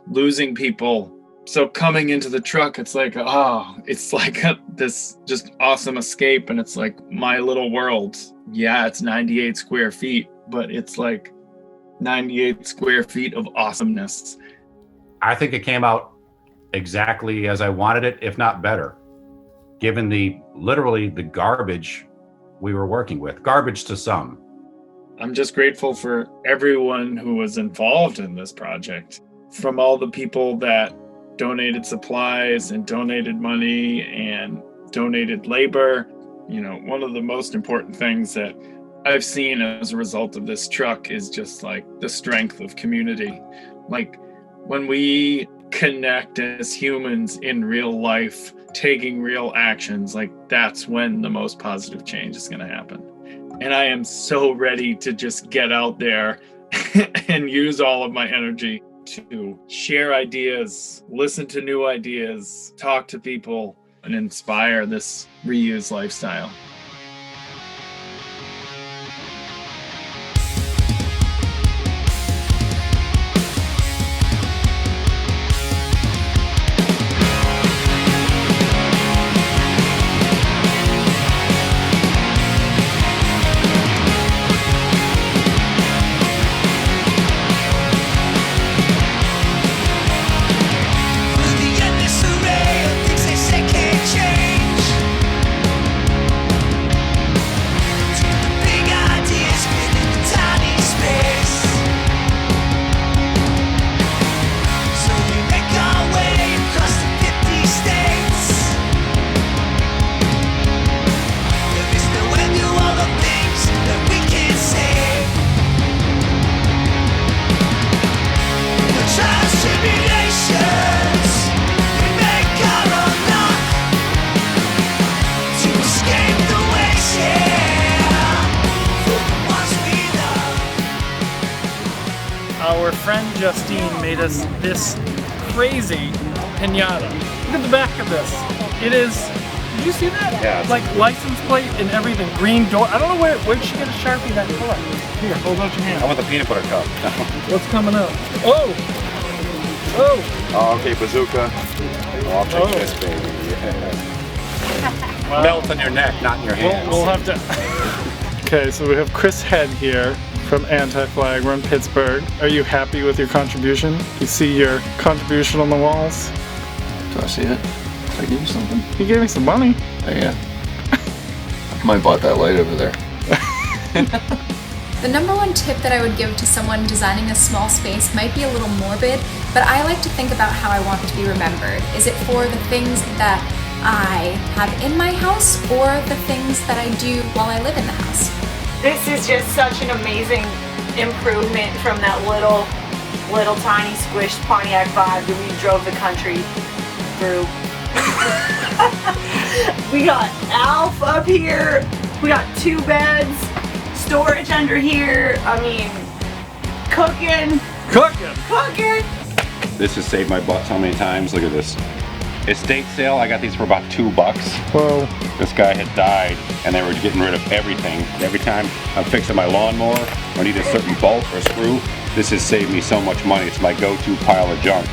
[SPEAKER 1] losing people. So coming into the truck, it's like, it's like this just awesome escape. And it's like my little world. Yeah, it's 98 square feet, but it's like 98 square feet of awesomeness.
[SPEAKER 3] I think it came out exactly as I wanted it, if not better, given literally the garbage we were working with. Garbage to some.
[SPEAKER 1] I'm just grateful for everyone who was involved in this project. From all the people that donated supplies and donated money and donated labor. You know, one of the most important things that I've seen as a result of this truck is just like the strength of community. Like when we connect as humans in real life, taking real actions, like that's when the most positive change is going to happen. And I am so ready to just get out there and use all of my energy to share ideas, listen to new ideas, talk to people, and inspire this reuse lifestyle. Our friend Justine made us this crazy pinata. Look at the back of this. It is, did you see that?
[SPEAKER 3] Yeah.
[SPEAKER 1] Like license plate and everything, green door. I don't know where'd she get a Sharpie that color? Here, hold out your hand.
[SPEAKER 3] I want the peanut butter cup.
[SPEAKER 1] What's coming up? Oh! Oh!
[SPEAKER 3] Oh, okay, bazooka. Oh, I'll take this, baby. Yeah.
[SPEAKER 1] Wow.
[SPEAKER 3] Melt on your neck, not in your hands.
[SPEAKER 1] We'll have to. Okay, so we have Chris Head here from Anti-Flag. We're in Pittsburgh. Are you happy with your contribution? You see your contribution on the walls?
[SPEAKER 14] Do I see it? Did I give you something?
[SPEAKER 1] You gave me some money.
[SPEAKER 14] Oh yeah. I might bought that light over there.
[SPEAKER 15] The number one tip that I would give to someone designing a small space might be a little morbid, but I like to think about how I want to be remembered. Is it for the things that I have in my house or the things that I do while I live in the house?
[SPEAKER 16] This is just such an amazing improvement from that little tiny squished Pontiac vibe that we drove the country through. We got Alf up here, we got 2 beds, storage under here, I mean, cooking.
[SPEAKER 3] This has saved my butt so many times. Look at this. Estate sale, I got these for about $2.
[SPEAKER 1] Whoa.
[SPEAKER 3] This guy had died and they were getting rid of everything. Every time I'm fixing my lawnmower or need a certain bolt or screw, this has saved me so much money. It's my go-to pile of junk.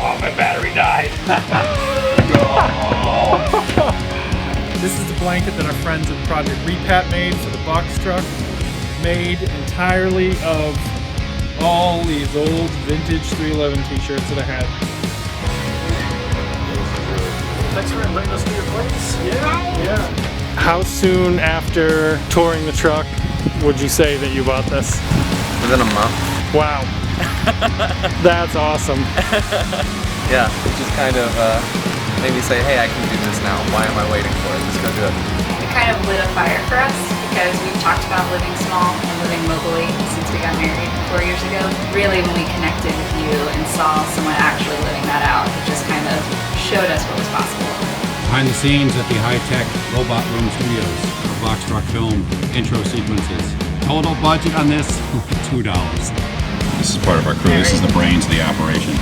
[SPEAKER 3] Oh, my battery died.
[SPEAKER 1] This is the blanket that our friends at Project Repat made for the box truck. Made entirely of all these old vintage 311 t-shirts that I had.
[SPEAKER 14] Thanks for inviting us to your place.
[SPEAKER 1] Yeah. How soon after touring the truck would you say that you bought this?
[SPEAKER 17] Within a month.
[SPEAKER 1] Wow. That's awesome.
[SPEAKER 17] Yeah, just kind of made me say, hey, I can do this now. Why am I waiting for it? Let's go do it.
[SPEAKER 15] It kind of lit a fire for us because we've talked about living small and living locally since we got married 4 years ago. Really, when we connected with you and saw someone actually living that out, it just kind of showed us what was possible.
[SPEAKER 19] Behind the scenes at the high-tech Robot Room Studios for box truck film intro sequences. Total budget on this, $2. This is part of our crew. This is the brains of the operation.